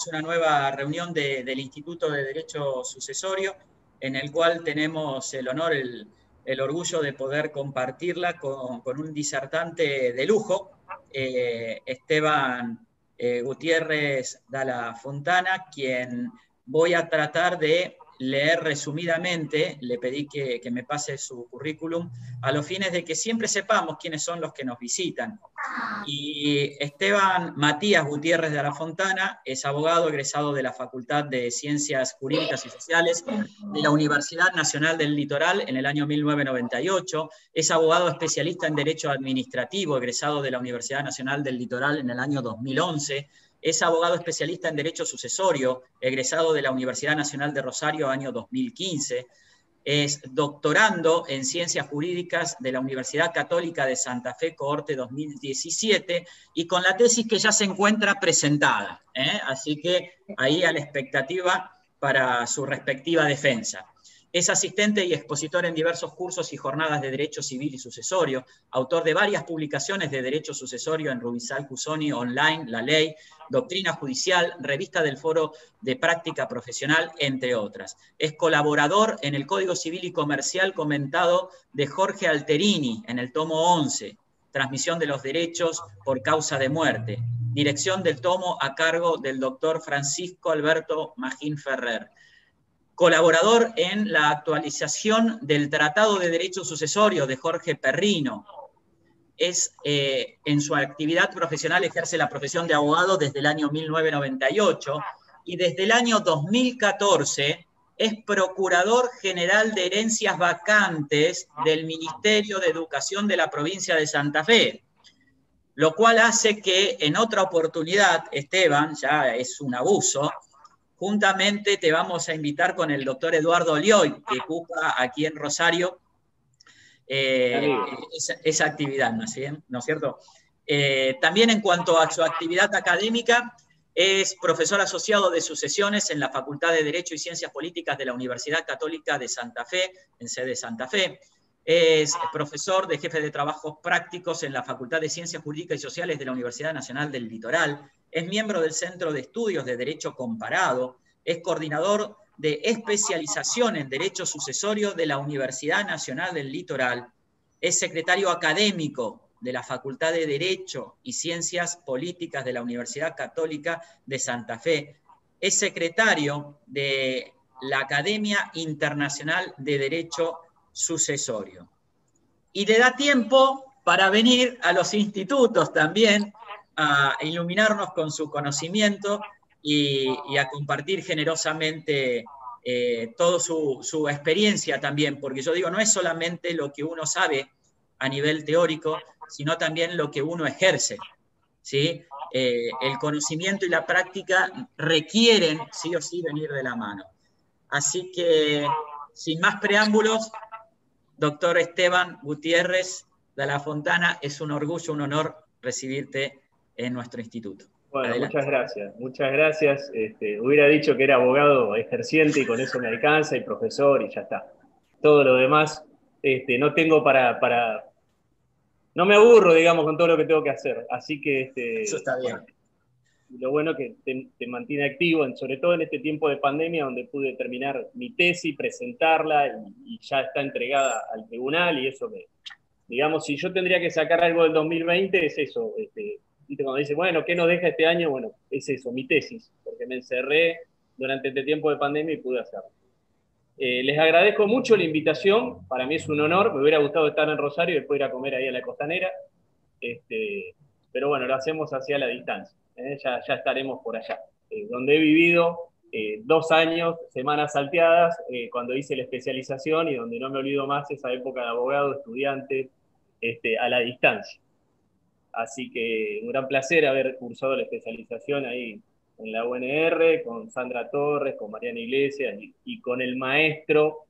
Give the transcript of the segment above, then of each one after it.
tenemos una nueva reunión del Instituto de Derecho Sucesorio, en el cual tenemos el honor, el orgullo de poder compartirla con un disertante de lujo, Esteban Gutiérrez Dalla Fontana, quien voy a tratar de leer resumidamente. Le pedí que me pase su currículum a los fines de que siempre sepamos quiénes son los que nos visitan. Y Esteban Matías Gutiérrez Dalla Fontana es abogado egresado de la Facultad de Ciencias Jurídicas y Sociales de la Universidad Nacional del Litoral en el año 1998. Es abogado especialista en Derecho Administrativo, egresado de la Universidad Nacional del Litoral en el año 2011. Es abogado especialista en Derecho Sucesorio, egresado de la Universidad Nacional de Rosario año 2015. Es doctorando en Ciencias Jurídicas de la Universidad Católica de Santa Fe, cohorte 2017, y con la tesis que ya se encuentra presentada. Así que ahí a la expectativa para su respectiva defensa. Es asistente y expositor en diversos cursos y jornadas de Derecho Civil y Sucesorio, autor de varias publicaciones de Derecho Sucesorio en Rubinstein Cussoni Online, La Ley, Doctrina Judicial, Revista del Foro de Práctica Profesional, entre otras. Es colaborador en el Código Civil y Comercial comentado de Jorge Alterini en el tomo 11, Transmisión de los Derechos por Causa de Muerte. Dirección del tomo a cargo del doctor Francisco Alberto Magín Ferrer. Colaborador en la actualización del Tratado de Derecho Sucesorio de Jorge Perrino. En su actividad profesional ejerce la profesión de abogado desde el año 1998 y desde el año 2014 es Procurador General de Herencias Vacantes del Ministerio de Educación de la provincia de Santa Fe, lo cual hace que en otra oportunidad, Esteban, ya es un abuso, juntamente te vamos a invitar con el doctor Eduardo Olioy, que ocupa aquí en Rosario esa actividad, ¿no es cierto? También en cuanto a su actividad académica, es profesor asociado de sucesiones en la Facultad de Derecho y Ciencias Políticas de la Universidad Católica de Santa Fe, en sede Santa Fe. Es profesor de jefe de trabajos prácticos en la Facultad de Ciencias Jurídicas y Sociales de la Universidad Nacional del Litoral. Es miembro del Centro de Estudios de Derecho Comparado. Es coordinador de especialización en Derecho Sucesorio de la Universidad Nacional del Litoral. Es secretario académico de la Facultad de Derecho y Ciencias Políticas de la Universidad Católica de Santa Fe. Es secretario de la Academia Internacional de Derecho Sucesorio. Y le da tiempo para venir a los institutos también a iluminarnos con su conocimiento y a compartir generosamente toda su experiencia también, porque yo digo, no es solamente lo que uno sabe a nivel teórico, sino también lo que uno ejerce, ¿sí? El conocimiento y la práctica requieren sí o sí venir de la mano. Así que, sin más preámbulos, doctor Esteban Gutiérrez Dalla Fontana, es un orgullo, un honor recibirte en nuestro instituto. Bueno, adelante. muchas gracias, muchas gracias. Hubiera dicho que era abogado ejerciente y con eso me alcanza, y profesor y ya está. Todo lo demás, no tengo no me aburro, digamos, con todo lo que tengo que hacer. Así que, Eso está bien. bueno, lo bueno que te mantiene activo, sobre todo en este tiempo de pandemia, donde pude terminar mi tesis, presentarla y ya está entregada al tribunal, y eso digamos, si yo tendría que sacar algo del 2020, es eso. Cuando dice, bueno, ¿qué nos deja este año? Bueno, es eso, mi tesis, porque me encerré durante este tiempo de pandemia y pude hacerlo. Les agradezco mucho la invitación, para mí es un honor, me hubiera gustado estar en Rosario y después ir a comer ahí a la Costanera, pero bueno, lo hacemos hacia la distancia, ya estaremos por allá, donde he vivido 2 años, semanas salteadas, cuando hice la especialización, y donde no me olvido más esa época de abogado, estudiante, a la distancia. Así que un gran placer haber cursado la especialización ahí en la UNR, con Sandra Torres, con Mariana Iglesias y con el maestro,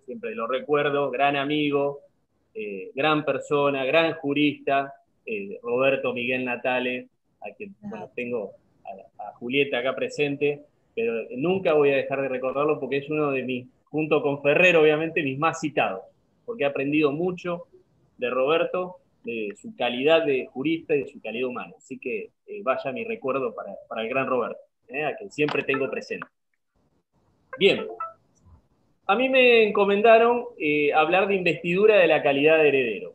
siempre lo recuerdo, gran amigo, gran persona, gran jurista, Roberto Miguel Natale, a quien bueno, tengo a Julieta acá presente, pero nunca voy a dejar de recordarlo porque es uno de mis, junto con Ferrer obviamente, mis más citados, porque he aprendido mucho de Roberto, de su calidad de jurista y de su calidad humana. Así que vaya mi recuerdo para el gran Roberto, a quien siempre tengo presente. Bien, a mí me encomendaron hablar de investidura de la calidad de heredero.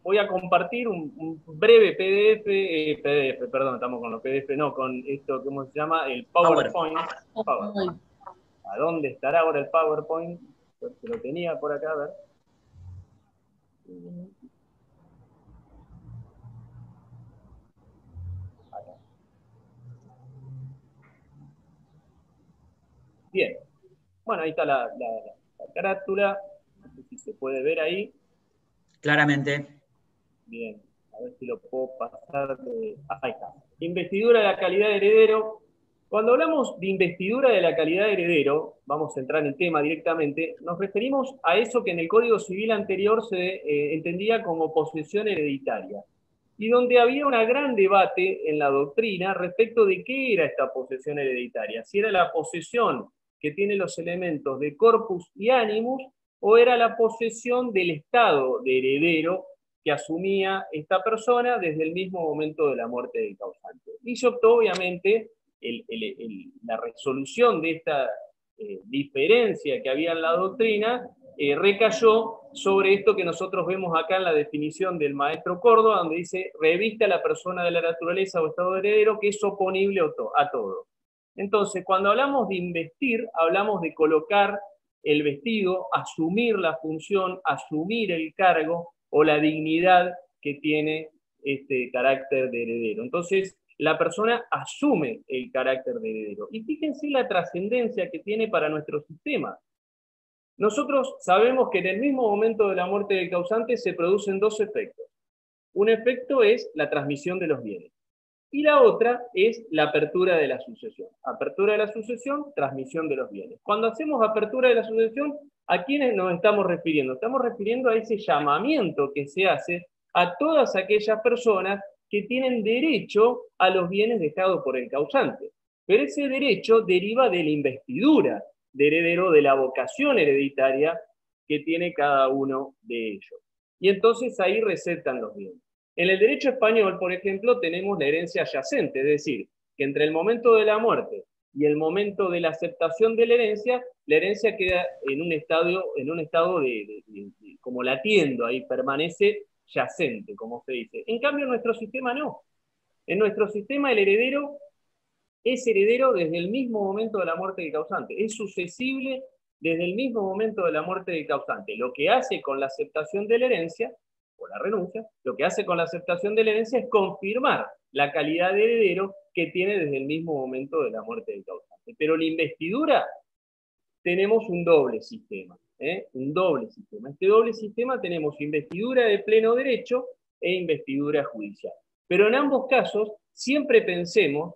Voy a compartir un breve PDF, perdón, estamos con los PDF, no, con esto, ¿cómo se llama? El PowerPoint. ¿A dónde estará ahora el PowerPoint? Que lo tenía por acá, a ver. Acá. Bien. Bueno, ahí está la carátula. No sé si se puede ver ahí. Claramente. Bien. A ver si lo puedo pasar de... Ahí está. Investidura de la calidad de heredero. Cuando hablamos de investidura de la calidad de heredero, vamos a entrar en el tema directamente, nos referimos a eso que en el Código Civil anterior se entendía como posesión hereditaria, y donde había un gran debate en la doctrina respecto de qué era esta posesión hereditaria, si era la posesión que tiene los elementos de corpus y animus, o era la posesión del estado de heredero que asumía esta persona desde el mismo momento de la muerte del causante. Y se optó, obviamente, la resolución de esta diferencia que había en la doctrina recayó sobre esto que nosotros vemos acá en la definición del maestro Córdoba, donde dice, reviste a la persona de la naturaleza o estado heredero que es oponible a todo. Entonces, cuando hablamos de investir, hablamos de colocar el vestido, asumir la función, asumir el cargo o la dignidad que tiene este carácter de heredero. Entonces, la persona asume el carácter de heredero. Y fíjense la trascendencia que tiene para nuestro sistema. Nosotros sabemos que en el mismo momento de la muerte del causante se producen dos efectos. Un efecto es la transmisión de los bienes. Y la otra es la apertura de la sucesión. Apertura de la sucesión, transmisión de los bienes. Cuando hacemos apertura de la sucesión, ¿a quiénes nos estamos refiriendo? Estamos refiriendo a ese llamamiento que se hace a todas aquellas personas que tienen derecho a los bienes dejados por el causante. Pero ese derecho deriva de la investidura de heredero, de la vocación hereditaria que tiene cada uno de ellos. Y entonces ahí recetan los bienes. En el derecho español, por ejemplo, tenemos la herencia adyacente, es decir, que entre el momento de la muerte y el momento de la aceptación de la herencia queda en un estado de como latiendo, ahí permanece yacente, como se dice. En cambio, en nuestro sistema no. En nuestro sistema el heredero es heredero desde el mismo momento de la muerte del causante, es sucesible desde el mismo momento de la muerte del causante. Lo que hace con la aceptación de la herencia, o la renuncia, lo que hace con la aceptación de la herencia es confirmar la calidad de heredero que tiene desde el mismo momento de la muerte del causante. Pero la investidura, tenemos un doble sistema. Un doble sistema. Este doble sistema tenemos investidura de pleno derecho e investidura judicial. Pero en ambos casos, siempre pensemos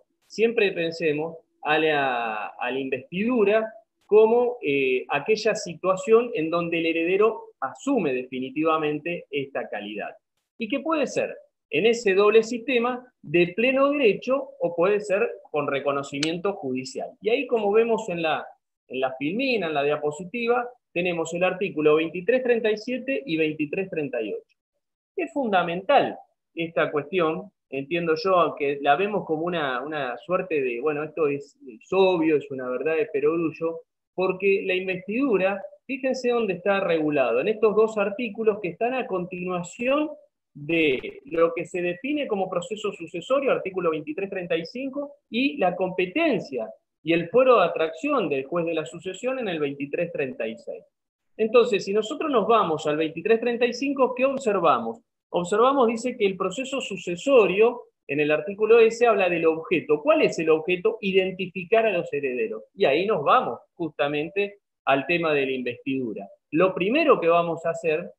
a la investidura como aquella situación en donde el heredero asume definitivamente esta calidad. ¿Y qué puede ser? En ese doble sistema de pleno derecho o puede ser con reconocimiento judicial. Y ahí, como vemos en la filmina, en la diapositiva, tenemos el artículo 2337 y 2338. Es fundamental esta cuestión, entiendo yo, aunque la vemos como una suerte de, bueno, esto es obvio, es una verdad de perogrullo, porque la investidura, fíjense dónde está regulado, en estos dos artículos que están a continuación de lo que se define como proceso sucesorio, artículo 2335, y la competencia y el fuero de atracción del juez de la sucesión en el 2336. Entonces, si nosotros nos vamos al 2335, ¿qué observamos? Observamos, dice que el proceso sucesorio, en el artículo S, habla del objeto. ¿Cuál es el objeto? Identificar a los herederos. Y ahí nos vamos justamente al tema de la investidura. Lo primero que vamos a hacer,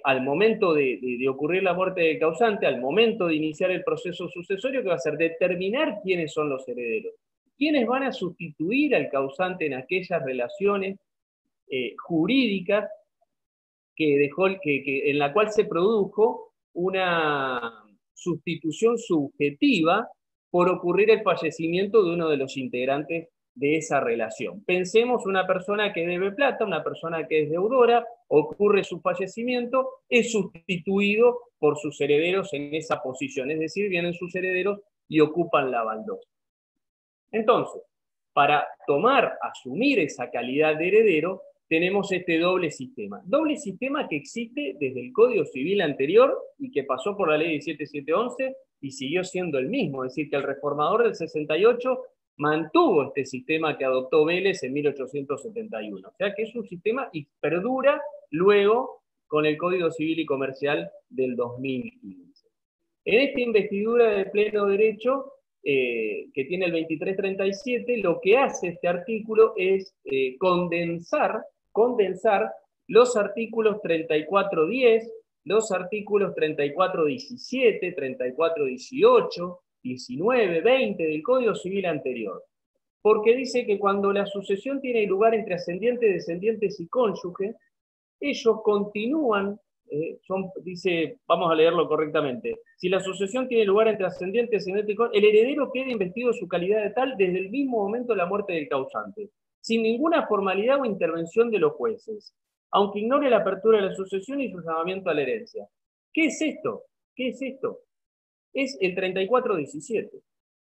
al momento de ocurrir la muerte del causante, al momento de iniciar el proceso sucesorio, ¿qué va a hacer? Determinar quiénes son los herederos. ¿Quiénes van a sustituir al causante en aquellas relaciones jurídicas en la cual se produjo una sustitución subjetiva por ocurrir el fallecimiento de uno de los integrantes de esa relación. Pensemos una persona que debe plata, una persona que es deudora, ocurre su fallecimiento, es sustituido por sus herederos en esa posición, es decir, vienen sus herederos y ocupan la baldosa. Entonces, para asumir esa calidad de heredero, tenemos este doble sistema que existe desde el Código Civil anterior y que pasó por la Ley 17711 y siguió siendo el mismo, es decir, que el reformador del 68 mantuvo este sistema que adoptó Vélez en 1871, o sea que es un sistema y perdura luego con el Código Civil y Comercial del 2015. En esta investidura de pleno derecho, que tiene el 2337, lo que hace este artículo es condensar los artículos 3410, los artículos 3417, 3418, 19, 20 del Código Civil anterior. Porque dice que cuando la sucesión tiene lugar entre ascendientes, descendientes y cónyuge, ellos continúan, dice, vamos a leerlo correctamente, si la sucesión tiene lugar entre ascendientes, descendientes y cónyuge, el heredero queda investido de su calidad de tal desde el mismo momento de la muerte del causante, sin ninguna formalidad o intervención de los jueces, aunque ignore la apertura de la sucesión y su llamamiento a la herencia. ¿Qué es esto? ¿Qué es esto? Es el 3417.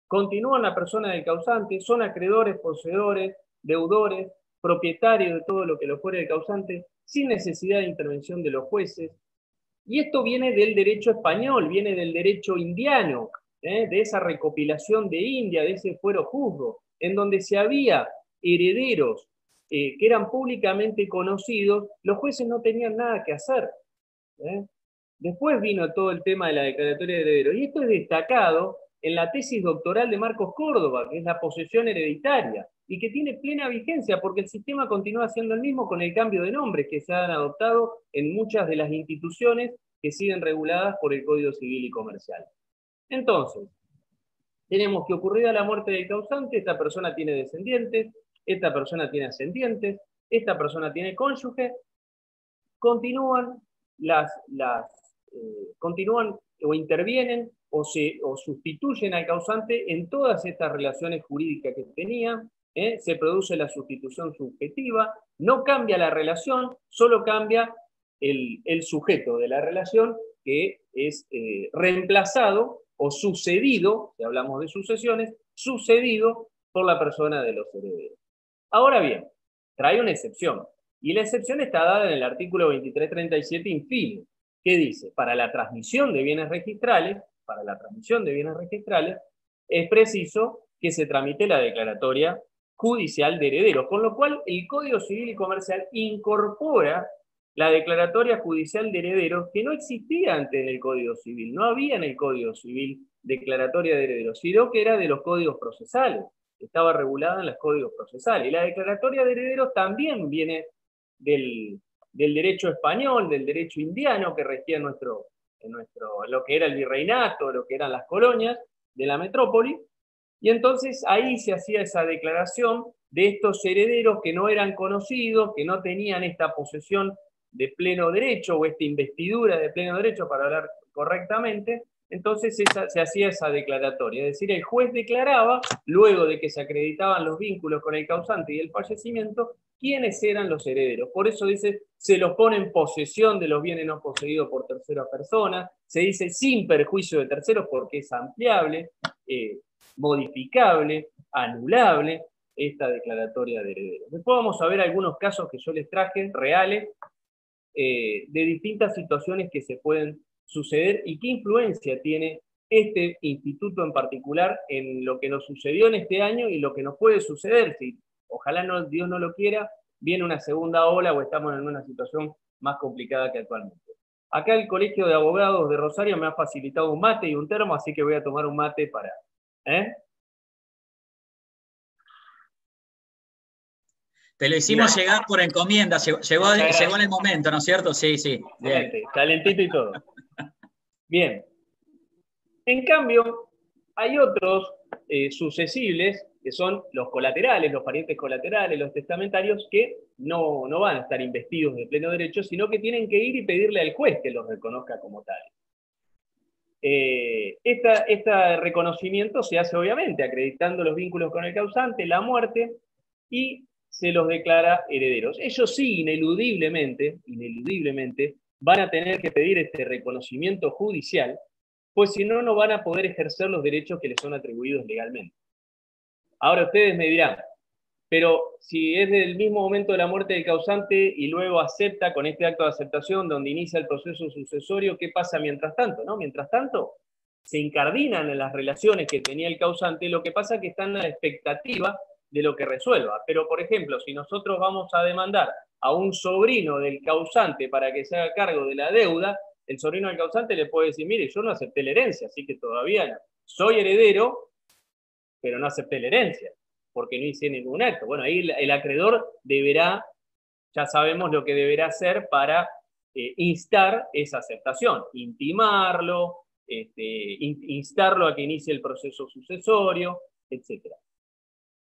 Continúan la persona del causante, son acreedores, poseedores, deudores, propietarios de todo lo que lo fuere del causante, sin necesidad de intervención de los jueces. Y esto viene del derecho español, viene del derecho indiano, de esa recopilación de India, de ese fuero juzgo, en donde se había herederos que eran públicamente conocidos, los jueces no tenían nada que hacer. Después vino todo el tema de la declaratoria de herederos, y esto es destacado en la tesis doctoral de Marcos Córdoba, que es la posesión hereditaria, y que tiene plena vigencia porque el sistema continúa siendo el mismo con el cambio de nombres que se han adoptado en muchas de las instituciones que siguen reguladas por el Código Civil y Comercial. Entonces, tenemos que ocurrida la muerte del causante, esta persona tiene descendientes, esta persona tiene ascendientes, esta persona tiene cónyuge, continúan o intervienen o sustituyen al causante en todas estas relaciones jurídicas que tenía, se produce la sustitución subjetiva, no cambia la relación, solo cambia el sujeto de la relación, que es reemplazado o sucedido, si hablamos de sucesiones, sucedido por la persona de los herederos. Ahora bien, trae una excepción, y la excepción está dada en el artículo 2337 infine, que dice, para la transmisión de bienes registrales, es preciso que se tramite la declaratoria judicial de herederos, con lo cual el Código Civil y Comercial incorpora la declaratoria judicial de herederos que no existía antes en el Código Civil, no había en el Código Civil declaratoria de herederos, sino que era de los códigos procesales, estaba regulada en los códigos procesales, y la declaratoria de herederos también viene del derecho español, del derecho indiano que regía en lo que era el virreinato, lo que eran las colonias de la metrópoli, y entonces ahí se hacía esa declaración de estos herederos que no eran conocidos, que no tenían esta posesión de pleno derecho o esta investidura de pleno derecho, para hablar correctamente. Entonces se hacía esa declaratoria, es decir, el juez declaraba, luego de que se acreditaban los vínculos con el causante y el fallecimiento, quiénes eran los herederos. Por eso dice, se los pone en posesión de los bienes no poseídos por terceras personas, se dice sin perjuicio de terceros porque es ampliable, modificable, anulable, esta declaratoria de herederos. Después vamos a ver algunos casos que yo les traje, reales, de distintas situaciones que se pueden suceder y qué influencia tiene este instituto en particular en lo que nos sucedió en este año y lo que nos puede suceder si, ojalá Dios no lo quiera, viene una segunda ola o estamos en una situación más complicada que actualmente. Acá el Colegio de Abogados de Rosario me ha facilitado un mate y un termo, así que voy a tomar un mate para... Te lo hicimos llegar por encomienda, llegó en el momento, ¿no es cierto? Sí, sí. Bien. Calentito y todo. Bien. En cambio, hay otros sucesibles, que son los colaterales, los parientes colaterales, los testamentarios, que no van a estar investidos de pleno derecho, sino que tienen que ir y pedirle al juez que los reconozca como tales. Este reconocimiento se hace obviamente acreditando los vínculos con el causante, la muerte, y se los declara herederos. Ellos sí, ineludiblemente, van a tener que pedir este reconocimiento judicial, pues si no, no van a poder ejercer los derechos que les son atribuidos legalmente. Ahora ustedes me dirán, pero si es del mismo momento de la muerte del causante y luego acepta con este acto de aceptación donde inicia el proceso sucesorio, ¿qué pasa mientras tanto? ¿No? Mientras tanto, se incardinan en las relaciones que tenía el causante, lo que pasa es que están a la expectativa de lo que resuelva. Pero, por ejemplo, si nosotros vamos a demandar a un sobrino del causante para que se haga cargo de la deuda, el sobrino del causante le puede decir, mire, yo no acepté la herencia, así que todavía no. Soy heredero, pero no acepté la herencia, porque no hice ningún acto. Bueno, ahí el acreedor deberá, ya sabemos lo que deberá hacer para instar esa aceptación, intimarlo, instarlo a que inicie el proceso sucesorio, etc.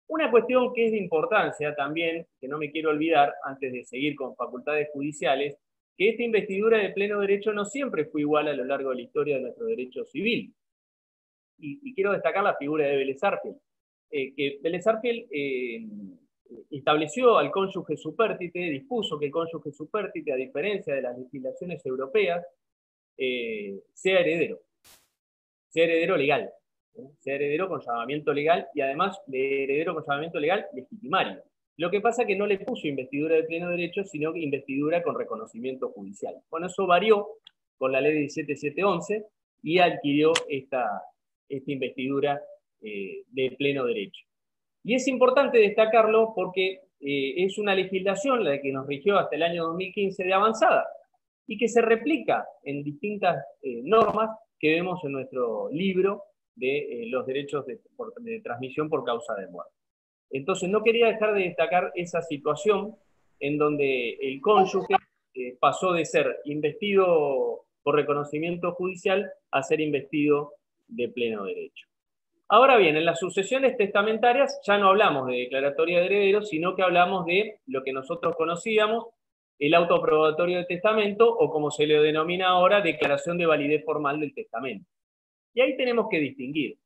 Una cuestión que es de importancia también, que no me quiero olvidar antes de seguir con facultades judiciales, que esta investidura de pleno derecho no siempre fue igual a lo largo de la historia de nuestro derecho civil. Y quiero destacar la figura de Vélez Sarsfield, que Vélez Sarsfield estableció al cónyuge supérstite, dispuso que el cónyuge supérstite, a diferencia de las legislaciones europeas, sea heredero legal, sea heredero con llamamiento legal y además de heredero con llamamiento legal legitimario. Lo que pasa es que no le puso investidura de pleno derecho, sino que investidura con reconocimiento judicial. Bueno, eso varió con la ley 17711 y adquirió esta investidura de pleno derecho. Y es importante destacarlo porque es una legislación, la que nos rigió hasta el año 2015, de avanzada, y que se replica en distintas normas que vemos en nuestro libro de los derechos de transmisión por causa de muerte. Entonces no quería dejar de destacar esa situación en donde el cónyuge pasó de ser investido por reconocimiento judicial a ser investido de pleno derecho. Ahora bien, en las sucesiones testamentarias ya no hablamos de declaratoria de herederos, sino que hablamos de lo que nosotros conocíamos, el auto probatorio de testamento, o como se le denomina ahora, declaración de validez formal del testamento. Y ahí tenemos que distinguir,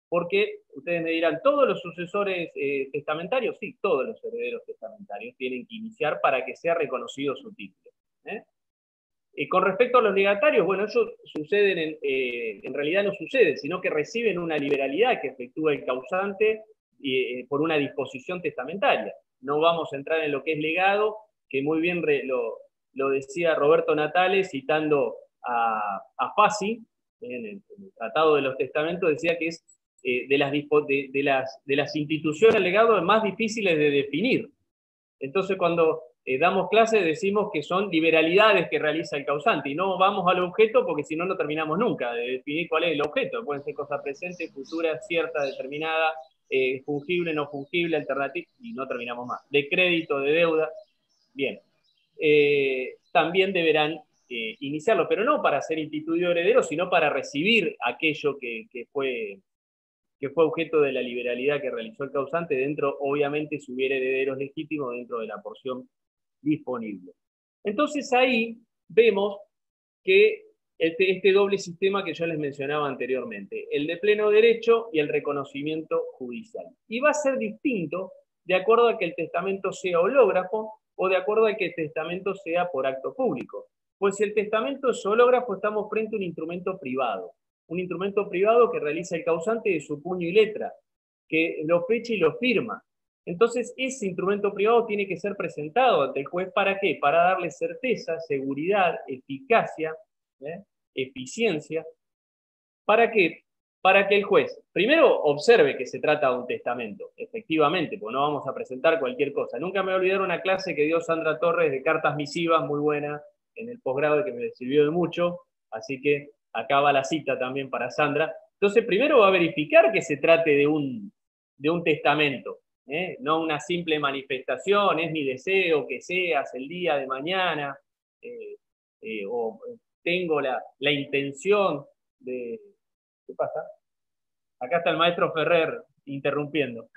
porque ustedes me dirán, ¿todos los sucesores testamentarios? Sí, todos los herederos testamentarios tienen que iniciar para que sea reconocido su título. Con respecto a los legatarios, bueno, ellos suceden, en realidad no suceden, sino que reciben una liberalidad que efectúa el causante por una disposición testamentaria. No vamos a entrar en lo que es legado, que muy bien lo decía Roberto Natale, citando a Fassi, en el Tratado de los Testamentos, decía que es de las instituciones legado más difíciles de definir. Entonces, cuando damos clases decimos que son liberalidades que realiza el causante y no vamos al objeto porque si no, no terminamos nunca de definir cuál es el objeto. Pueden ser cosas presentes, futuras, cierta, determinada, fungible, no fungible, alternativa, y no terminamos más. De crédito, de deuda, bien. También deberán iniciarlo, pero no para ser instituido heredero, sino para recibir aquello que fue objeto de la liberalidad que realizó el causante dentro, obviamente, si hubiera herederos legítimos dentro de la porción disponible. Entonces ahí vemos que este doble sistema que yo les mencionaba anteriormente, el de pleno derecho y el reconocimiento judicial. Y va a ser distinto de acuerdo a que el testamento sea hológrafo o de acuerdo a que el testamento sea por acto público. Pues si el testamento es hológrafo, estamos frente a un instrumento privado que realiza el causante de su puño y letra, que lo fecha y lo firma. Entonces, ese instrumento privado tiene que ser presentado ante el juez. ¿Para qué? Para darle certeza, seguridad, eficacia, eficiencia. ¿Para qué? Para que el juez, primero, observe que se trata de un testamento, efectivamente, porque no vamos a presentar cualquier cosa. Nunca me voy a olvidar una clase que dio Sandra Torres de cartas misivas, muy buena, en el posgrado, que me sirvió de mucho, así que acá va la cita también para Sandra. Entonces, primero va a verificar que se trate de un testamento, no una simple manifestación, es mi deseo que seas el día de mañana, o tengo la intención de... ¿Qué pasa? Acá está el maestro Ferrer interrumpiendo.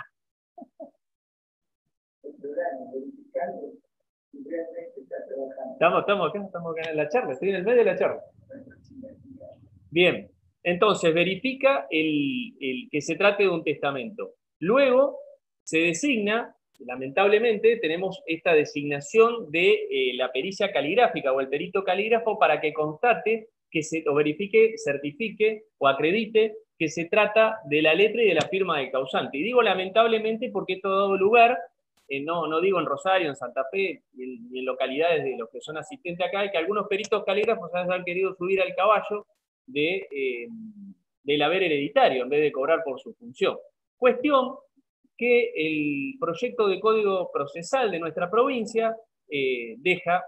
Estamos acá en la charla, estoy en el medio de la charla. Bien, Entonces verifica que se trate de un testamento. Luego se designa, lamentablemente tenemos esta designación de la pericia caligráfica o el perito calígrafo para que constate o verifique, certifique o acredite que se trata de la letra y de la firma del causante. Y digo lamentablemente porque esto ha dado lugar, no digo en Rosario, en Santa Fe, ni en localidades de los que son asistentes acá, que algunos peritos calígrafos han querido subir al caballo del haber hereditario en vez de cobrar por su función. Cuestión que el proyecto de código procesal de nuestra provincia deja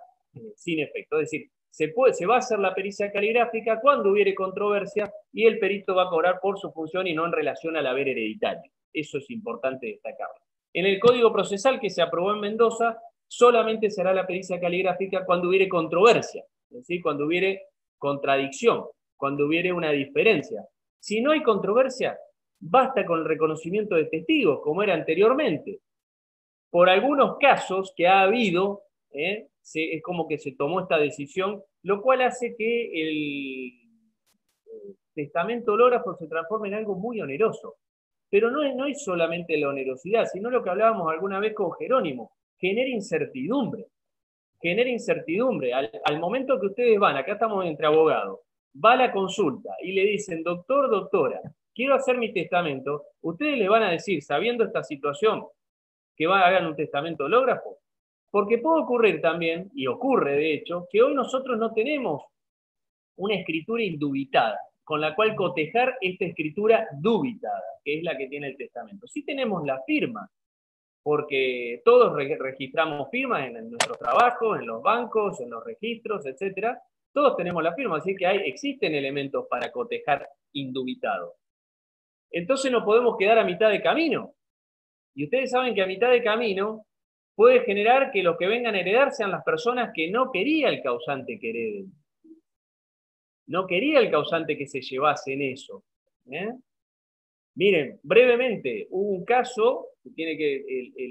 sin efecto. Es decir, se va a hacer la pericia caligráfica cuando hubiere controversia y el perito va a cobrar por su función y no en relación al haber hereditario. Eso es importante destacarlo. En el código procesal que se aprobó en Mendoza, solamente será la pericia caligráfica cuando hubiere controversia, es decir, cuando hubiere contradicción, cuando hubiere una diferencia. Si no hay controversia, basta con el reconocimiento de testigos, como era anteriormente. Por algunos casos que ha habido, es como que se tomó esta decisión, lo cual hace que el testamento hológrafo se transforme en algo muy oneroso. Pero no es solamente la onerosidad, sino lo que hablábamos alguna vez con Jerónimo, genera incertidumbre. Genera incertidumbre. Al momento que ustedes van, acá estamos entre abogados, va a la consulta y le dicen, doctor, doctora, quiero hacer mi testamento, ustedes le van a decir, sabiendo esta situación, que hagan un testamento hológrafo. Porque puede ocurrir también, y ocurre de hecho, que hoy nosotros no tenemos una escritura indubitada, con la cual cotejar esta escritura dubitada, que es la que tiene el testamento. Sí tenemos la firma, porque todos registramos firmas en nuestros trabajos, en los bancos, en los registros, etc. Todos tenemos la firma, así que existen elementos para cotejar indubitado. Entonces no podemos quedar a mitad de camino. Y ustedes saben que a mitad de camino puede generar que los que vengan a heredar sean las personas que no quería el causante que hereden. No quería el causante que se llevase en eso. Miren, brevemente, hubo un caso que tiene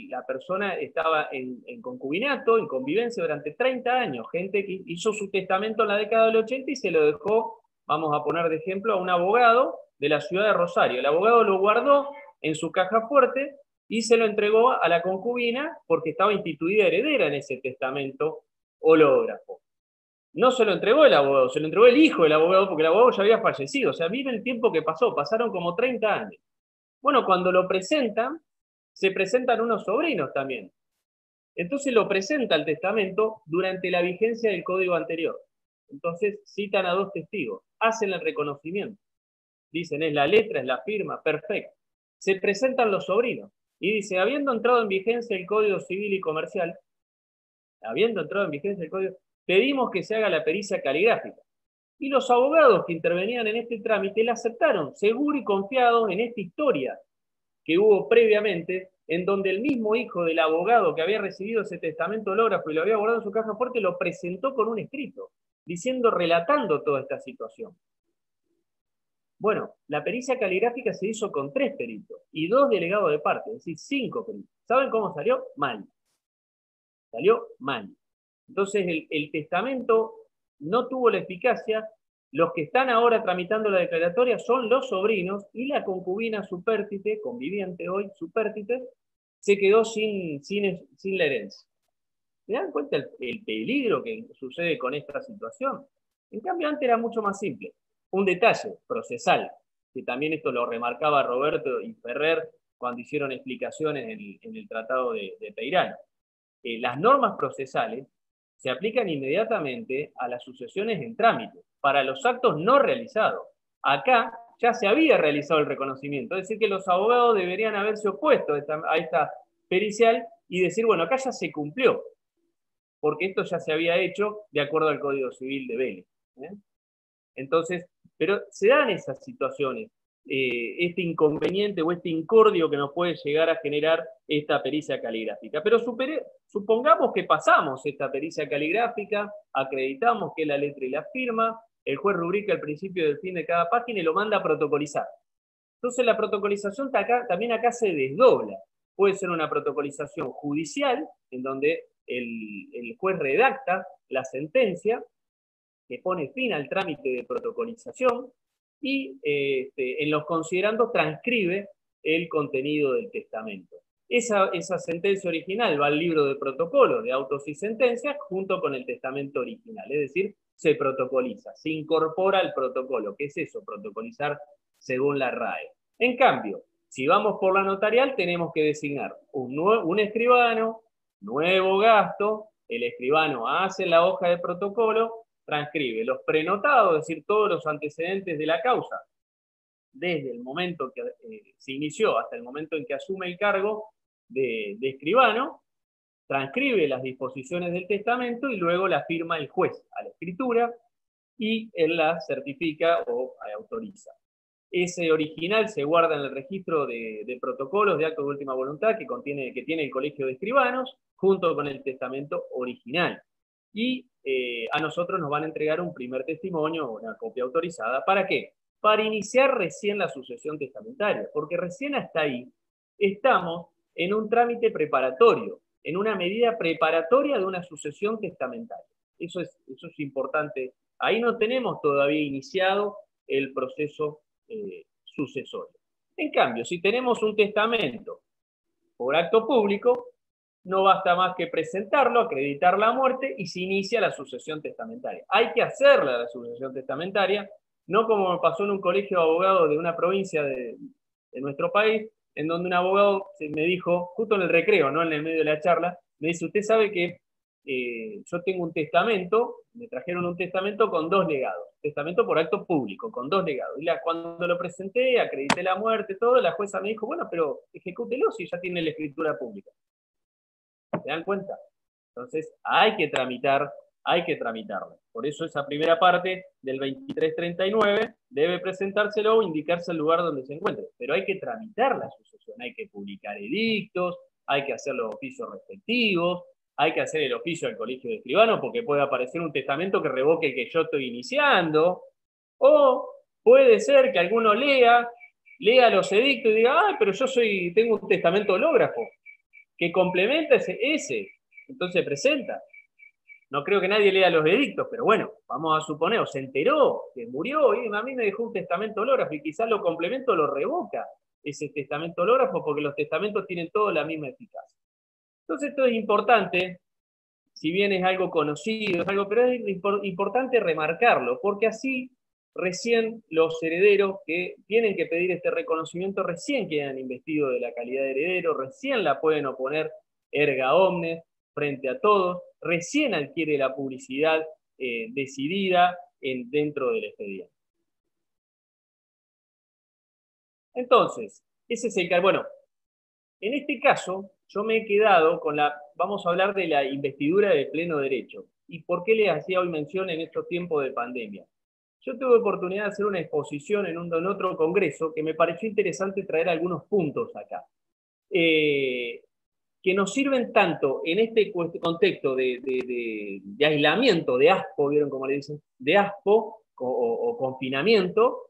la persona estaba en concubinato, en convivencia durante 30 años, gente que hizo su testamento en la década del 80 y se lo dejó, vamos a poner de ejemplo, a un abogado de la ciudad de Rosario. El abogado lo guardó en su caja fuerte y se lo entregó a la concubina porque estaba instituida heredera en ese testamento hológrafo. No se lo entregó el abogado, se lo entregó el hijo del abogado porque el abogado ya había fallecido. O sea, miren el tiempo que pasó, pasaron como 30 años. Bueno, cuando lo presentan, se presentan unos sobrinos también. Entonces lo presenta el testamento durante la vigencia del código anterior. Entonces citan a 2 testigos, hacen el reconocimiento. Dicen, es la letra, es la firma, perfecto. Se presentan los sobrinos y dice, habiendo entrado en vigencia el Código Civil y Comercial, pedimos que se haga la pericia caligráfica. Y los abogados que intervenían en este trámite la aceptaron, seguros y confiados en esta historia que hubo previamente, en donde el mismo hijo del abogado que había recibido ese testamento hológrafo y lo había guardado en su caja fuerte, lo presentó con un escrito, relatando toda esta situación. Bueno, la pericia caligráfica se hizo con 3 peritos y 2 delegados de parte, es decir, 5 peritos. ¿Saben cómo salió? Mal. Salió mal. Entonces el testamento no tuvo la eficacia. Los que están ahora tramitando la declaratoria son los sobrinos y la concubina supérstite, conviviente hoy, supérstite, se quedó sin la herencia. ¿Se dan cuenta el peligro que sucede con esta situación? En cambio, antes era mucho más simple. Un detalle procesal, que también esto lo remarcaba Roberto y Ferrer cuando hicieron explicaciones en el Tratado de Peirano. Las normas procesales se aplican inmediatamente a las sucesiones en trámite, para los actos no realizados. Acá ya se había realizado el reconocimiento, es decir, que los abogados deberían haberse opuesto a esta pericial y decir, bueno, acá ya se cumplió, porque esto ya se había hecho de acuerdo al Código Civil de Vélez. Entonces, pero se dan esas situaciones, este inconveniente o este incordio que nos puede llegar a generar esta pericia caligráfica. Pero supongamos que pasamos esta pericia caligráfica, acreditamos que es la letra y la firma, el juez rubrica el principio y el fin de cada página y lo manda a protocolizar. Entonces la protocolización también acá se desdobla. Puede ser una protocolización judicial, en donde el juez redacta la sentencia que pone fin al trámite de protocolización, y en los considerandos transcribe el contenido del testamento. Esa sentencia original va al libro de protocolo de autos y sentencias junto con el testamento original, es decir, se protocoliza, se incorpora al protocolo. ¿Qué es eso? Protocolizar según la RAE. En cambio, si vamos por la notarial, tenemos que designar un escribano, nuevo gasto, el escribano hace la hoja de protocolo, transcribe los prenotados, es decir, todos los antecedentes de la causa, desde el momento que se inició hasta el momento en que asume el cargo de escribano, transcribe las disposiciones del testamento y luego la firma el juez a la escritura y él la certifica o autoriza. Ese original se guarda en el registro de protocolos de actos de última voluntad que tiene el Colegio de Escribanos, junto con el testamento original. Y a nosotros nos van a entregar un primer testimonio, una copia autorizada. ¿Para qué? Para iniciar recién la sucesión testamentaria, porque recién hasta ahí estamos en un trámite preparatorio, en una medida preparatoria de una sucesión testamentaria. Eso es importante. Ahí no tenemos todavía iniciado el proceso sucesorio. En cambio, si tenemos un testamento por acto público, no basta más que presentarlo, acreditar la muerte y se inicia la sucesión testamentaria. Hay que hacerla la sucesión testamentaria, no como me pasó en un colegio de abogados de una provincia de nuestro país, en donde un abogado me dijo, justo en el recreo, no en el medio de la charla, me dice, usted sabe que yo tengo un testamento, me trajeron un testamento con 2 legados, testamento por acto público, con 2 legados. Y cuando lo presenté, acredité la muerte, todo, la jueza me dijo, bueno, pero ejecútelo si ya tiene la escritura pública. ¿Se dan cuenta? Entonces, hay que tramitarlo. Por eso esa primera parte del 2339 debe presentárselo o indicarse el lugar donde se encuentre. Pero hay que tramitar la sucesión, hay que publicar edictos, hay que hacer los oficios respectivos, hay que hacer el oficio al colegio de escribanos porque puede aparecer un testamento que revoque el que yo estoy iniciando, o puede ser que alguno lea los edictos y diga, pero yo tengo un testamento hológrafo que complementa ese, entonces presenta. No creo que nadie lea los edictos, pero bueno, vamos a suponer, o se enteró que murió y a mí me dejó un testamento hológrafo y quizás lo complemento, lo revoca ese testamento hológrafo porque los testamentos tienen toda la misma eficacia. Entonces esto es importante, si bien es algo conocido, pero es importante remarcarlo, porque así recién los herederos que tienen que pedir este reconocimiento recién quedan investidos de la calidad de heredero, recién la pueden oponer erga omnes frente a todos, recién adquiere la publicidad decidida dentro del expediente. Entonces, ese es el caso. Bueno, en este caso, yo me he quedado con vamos a hablar de la investidura de pleno derecho. ¿Y por qué les hacía hoy mención en estos tiempos de pandemia? Yo tuve oportunidad de hacer una exposición en otro congreso que me pareció interesante traer algunos puntos acá. Que nos sirven tanto en este contexto de aislamiento, de ASPO, ¿vieron cómo le dicen? De ASPO o confinamiento,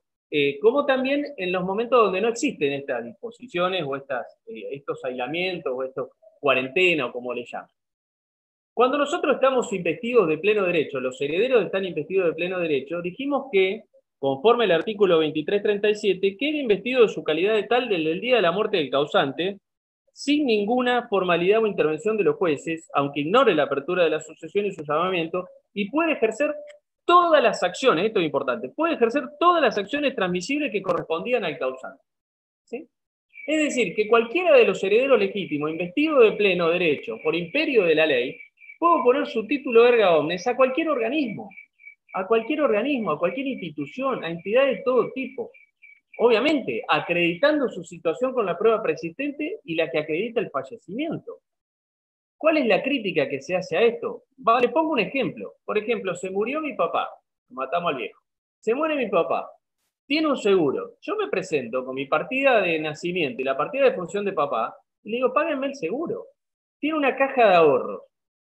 como también en los momentos donde no existen estas disposiciones o estos aislamientos o estos cuarentenas o como le llaman. Cuando nosotros estamos investidos de pleno derecho, los herederos están investidos de pleno derecho, dijimos que, conforme al artículo 2337, queda investido de su calidad de tal desde el día de la muerte del causante, sin ninguna formalidad o intervención de los jueces, aunque ignore la apertura de la sucesión y su llamamiento, y puede ejercer todas las acciones, esto es importante, puede ejercer todas las acciones transmisibles que correspondían al causante. ¿Sí? Es decir, que cualquiera de los herederos legítimos, investido de pleno derecho, por imperio de la ley, puede poner su título erga omnes a cualquier organismo, a cualquier institución, a entidades de todo tipo. Obviamente, acreditando su situación con la prueba preexistente y la que acredita el fallecimiento. ¿Cuál es la crítica que se hace a esto? Le pongo un ejemplo. Por ejemplo, se murió mi papá, matamos al viejo. Se muere mi papá, tiene un seguro. Yo me presento con mi partida de nacimiento y la partida de función de papá y le digo, páguenme el seguro. Tiene una caja de ahorros.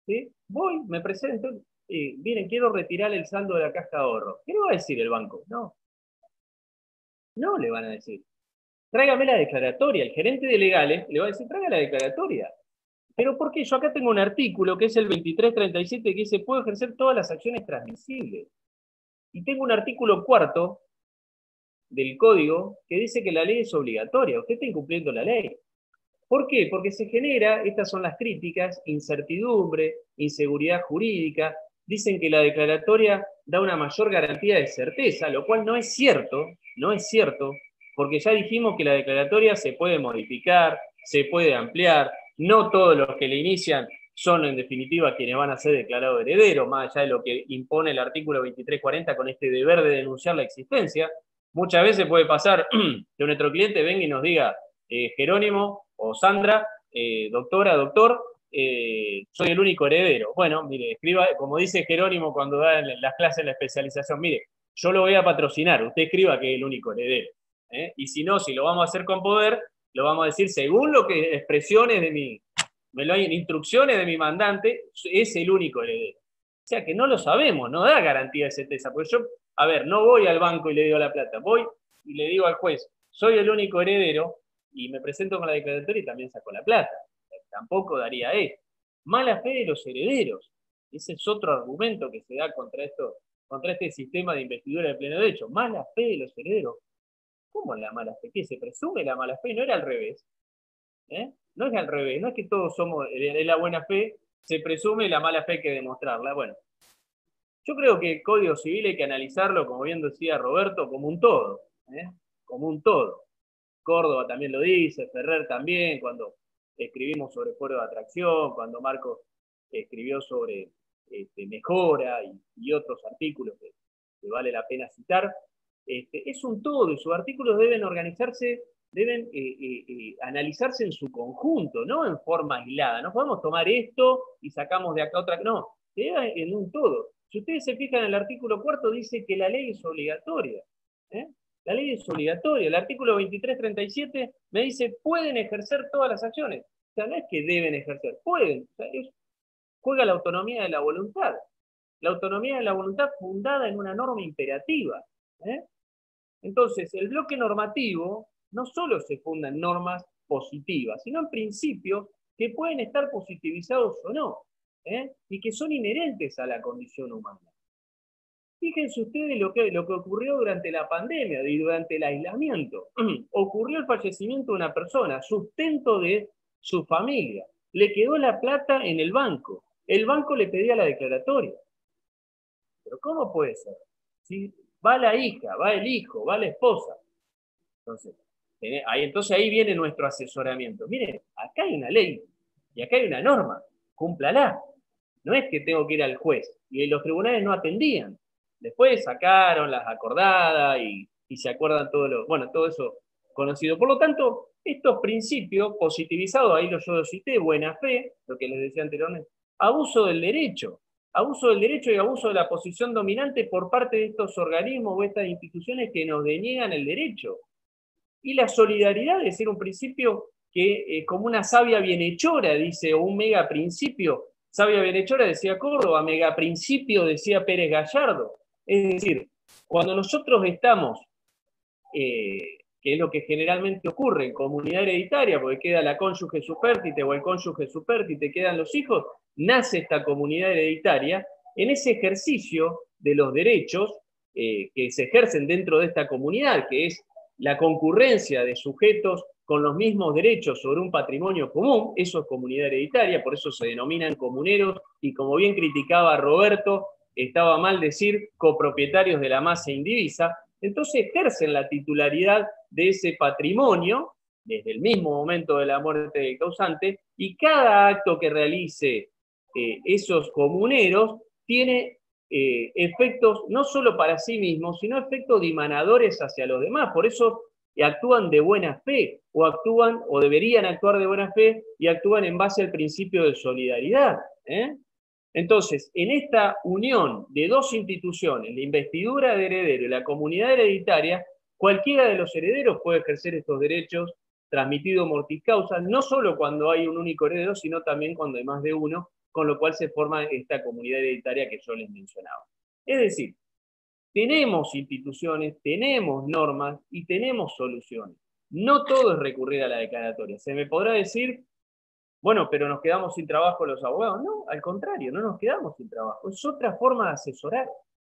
¿Sí? Voy, me presento, miren, quiero retirar el saldo de la caja de ahorros. ¿Qué le va a decir el banco? No le van a decir. Tráigame la declaratoria. El gerente de legales le va a decir, traiga la declaratoria. ¿Pero por qué? Yo acá tengo un artículo que es el 2337 que dice, puedo ejercer todas las acciones transmisibles. Y tengo un artículo 4 del código que dice que la ley es obligatoria. Usted está incumpliendo la ley. ¿Por qué? Porque se genera, estas son las críticas, incertidumbre, inseguridad jurídica. Dicen que la declaratoria da una mayor garantía de certeza, lo cual no es cierto, porque ya dijimos que la declaratoria se puede modificar, se puede ampliar, no todos los que le inician son en definitiva quienes van a ser declarados herederos, más allá de lo que impone el artículo 2340 con este deber de denunciar la existencia. Muchas veces puede pasar que nuestro cliente venga y nos diga, Jerónimo o Sandra, doctora, doctor, soy el único heredero. Bueno, mire, escriba, como dice Jerónimo cuando da en las clases de la especialización, mire, yo lo voy a patrocinar, usted escriba que es el único heredero. Y si no, si lo vamos a hacer con poder, lo vamos a decir según lo que expresiones de mi, instrucciones de mi mandante, es el único heredero. O sea que no lo sabemos, no da garantía de certeza, porque yo, a ver, no voy al banco y le digo la plata, voy y le digo al juez, soy el único heredero, y me presento con la declaratoria y también saco la plata. Tampoco daría esto. Mala fe de los herederos. Ese es otro argumento que se da contra este sistema de investidura de pleno derecho. Mala fe de los herederos. ¿Cómo la mala fe? ¿Qué se presume la mala fe? No era al revés. No es al revés. No es que todos somos de la buena fe, se presume la mala fe hay que demostrarla. Bueno, yo creo que el Código Civil hay que analizarlo, como bien decía Roberto, como un todo. Como un todo. Córdoba también lo dice, Ferrer también, cuando escribimos sobre fuero de atracción, cuando Marcos escribió sobre mejora y otros artículos que vale la pena citar. Es un todo y sus artículos deben organizarse, deben analizarse en su conjunto, no en forma aislada. No podemos tomar esto y sacamos de acá otra. No, queda en un todo. Si ustedes se fijan en el artículo 4, dice que la ley es obligatoria. La ley es obligatoria. El artículo 2337 me dice, pueden ejercer todas las acciones. O sea, no es que deben ejercer, pueden. O sea, juega la autonomía de la voluntad. La autonomía de la voluntad fundada en una norma imperativa. Entonces, el bloque normativo no solo se funda en normas positivas, sino en principios que pueden estar positivizados o no, y que son inherentes a la condición humana. Fíjense ustedes lo que ocurrió durante la pandemia y durante el aislamiento. Ocurrió el fallecimiento de una persona, sustento de su familia. Le quedó la plata en el banco. El banco le pedía la declaratoria. Pero ¿cómo puede ser? Si va la hija, va el hijo, va la esposa. Entonces ahí viene nuestro asesoramiento. Miren, acá hay una ley y acá hay una norma. Cúmplala. No es que tengo que ir al juez. Y los tribunales no atendían. Después sacaron las acordadas y se acuerdan todo eso conocido. Por lo tanto, estos principios positivizados, ahí yo lo cité, buena fe, lo que les decía anteriormente, abuso del derecho y abuso de la posición dominante por parte de estos organismos o estas instituciones que nos deniegan el derecho. Y la solidaridad es decir un principio que, como una sabia bienhechora, dice, o un mega principio, sabia bienhechora decía Córdoba, mega principio decía Pérez Gallardo. Es decir, cuando nosotros estamos, que es lo que generalmente ocurre en comunidad hereditaria, porque queda la cónyuge supérstite o el cónyuge supérstite, quedan los hijos, nace esta comunidad hereditaria, en ese ejercicio de los derechos que se ejercen dentro de esta comunidad, que es la concurrencia de sujetos con los mismos derechos sobre un patrimonio común, eso es comunidad hereditaria, por eso se denominan comuneros, y como bien criticaba Roberto, estaba mal decir copropietarios de la masa indivisa. Entonces ejercen la titularidad de ese patrimonio desde el mismo momento de la muerte del causante, y cada acto que realice esos comuneros tiene efectos no solo para sí mismos, sino efectos dimanadores hacia los demás. Por eso actúan de buena fe, o deberían actuar de buena fe, y actúan en base al principio de solidaridad. Entonces, en esta unión de dos instituciones, la investidura de heredero y la comunidad hereditaria, cualquiera de los herederos puede ejercer estos derechos transmitidos mortis causa, no solo cuando hay un único heredero, sino también cuando hay más de uno, con lo cual se forma esta comunidad hereditaria que yo les mencionaba. Es decir, tenemos instituciones, tenemos normas y tenemos soluciones. No todo es recurrir a la declaratoria. Se me podrá decir, bueno, pero nos quedamos sin trabajo los abogados. No, al contrario, no nos quedamos sin trabajo. Es otra forma de asesorar.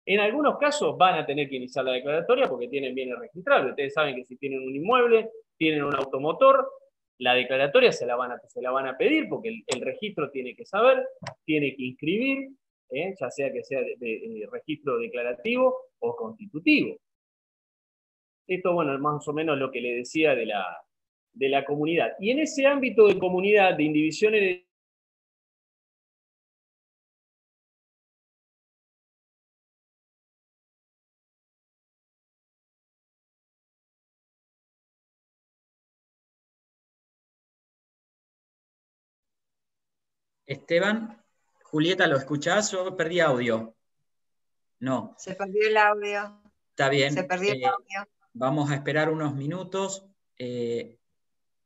En algunos casos van a tener que iniciar la declaratoria porque tienen bienes registrables. Ustedes saben que si tienen un inmueble, tienen un automotor, la declaratoria se la van a pedir porque el registro tiene que saber, tiene que inscribir, ya sea que sea de registro declarativo o constitutivo. Esto, bueno, es más o menos lo que le decía de la comunidad. Y en ese ámbito de comunidad, de indivisión hereditaria, Esteban, Julieta, ¿lo escuchás? Yo perdí audio. No, Se perdió el audio. está bien. Se perdió el audio. Vamos a esperar unos minutos.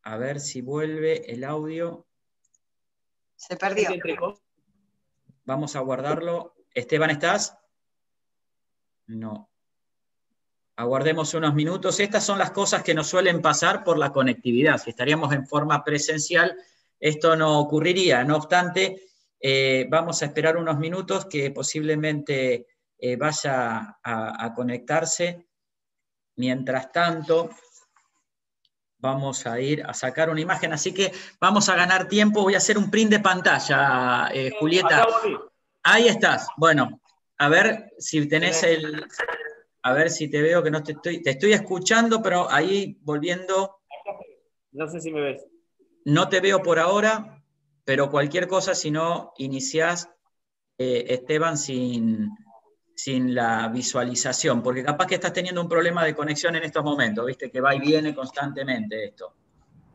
A ver si vuelve el audio. Se perdió. Vamos a guardarlo. Esteban, ¿estás? No. Aguardemos unos minutos. Estas son las cosas que nos suelen pasar por la conectividad. Si estaríamos en forma presencial, esto no ocurriría. No obstante, vamos a esperar unos minutos que posiblemente vaya a conectarse. Mientras tanto, vamos a ir a sacar una imagen. Así que vamos a ganar tiempo. Voy a hacer un print de pantalla, Julieta. Ahí estás. Bueno, a ver si tenés el... A ver si te veo que no te estoy escuchando, pero ahí volviendo. No sé si me ves. No te veo por ahora, pero cualquier cosa, si no iniciás, Esteban, sin la visualización, porque capaz que estás teniendo un problema de conexión en estos momentos, viste que va y viene constantemente esto.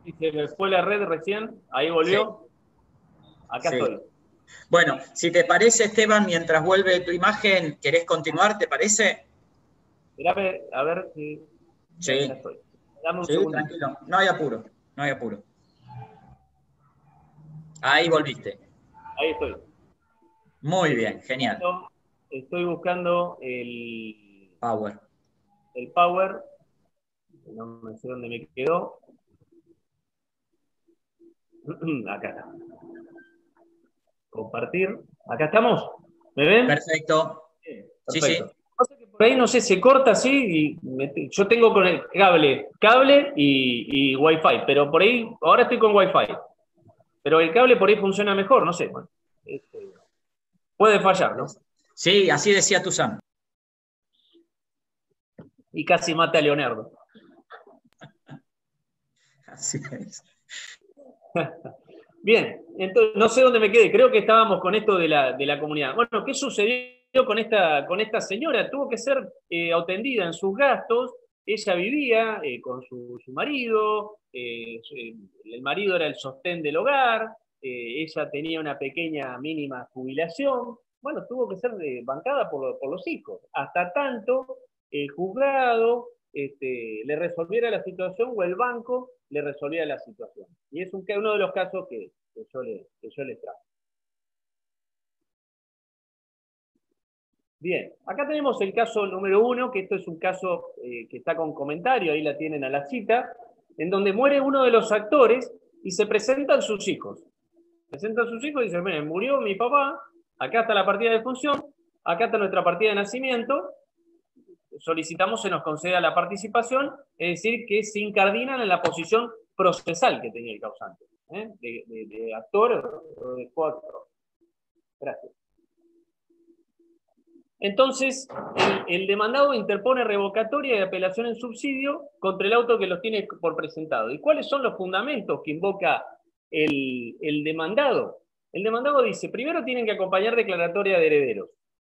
Y se me fue la red recién, ahí volvió. Sí. Acá estoy. Bueno, si te parece, Esteban, mientras vuelve tu imagen, ¿querés continuar? ¿Te parece? Espérame, a ver si... Sí. Dame un segundo. Tranquilo, no hay apuro, no hay apuro. Ahí volviste. Ahí estoy. Muy bien, genial. Estoy buscando el... Power. El Power. No me sé dónde me quedó. Acá está. Compartir. ¿Acá estamos? ¿Me ven? Perfecto. Perfecto. Sí, sí. Por ahí no sé, se corta así y yo tengo con el cable y Wi-Fi, pero por ahí, ahora estoy con Wi-Fi. Pero el cable por ahí funciona mejor, no sé. Bueno, puede fallar, ¿no? Sí, así decía Tuzán. Y casi mata a Leonardo. Así es. Bien, entonces no sé dónde me quedé, creo que estábamos con esto de la comunidad. Bueno, ¿qué sucedió con esta señora? Tuvo que ser atendida en sus gastos. Ella vivía con su marido, el marido era el sostén del hogar, ella tenía una pequeña mínima jubilación. Bueno, tuvo que ser bancada por los hijos, hasta tanto el juzgado le resolviera la situación o el banco le resolviera la situación. Y es uno de los casos que yo les trajo. Bien, acá tenemos el caso número 1, que esto es un caso que está con comentario, ahí la tienen a la cita, en donde muere uno de los actores y se presentan sus hijos. Presentan sus hijos y dicen, miren, murió mi papá, acá está la partida de función, acá está nuestra partida de nacimiento, solicitamos se nos conceda la participación, es decir, que se incardinan en la posición procesal que tenía el causante, de actor o de coactor. Gracias. Entonces, el demandado interpone revocatoria de apelación en subsidio contra el auto que los tiene por presentado. ¿Y cuáles son los fundamentos que invoca el demandado? El demandado dice, primero tienen que acompañar declaratoria de herederos.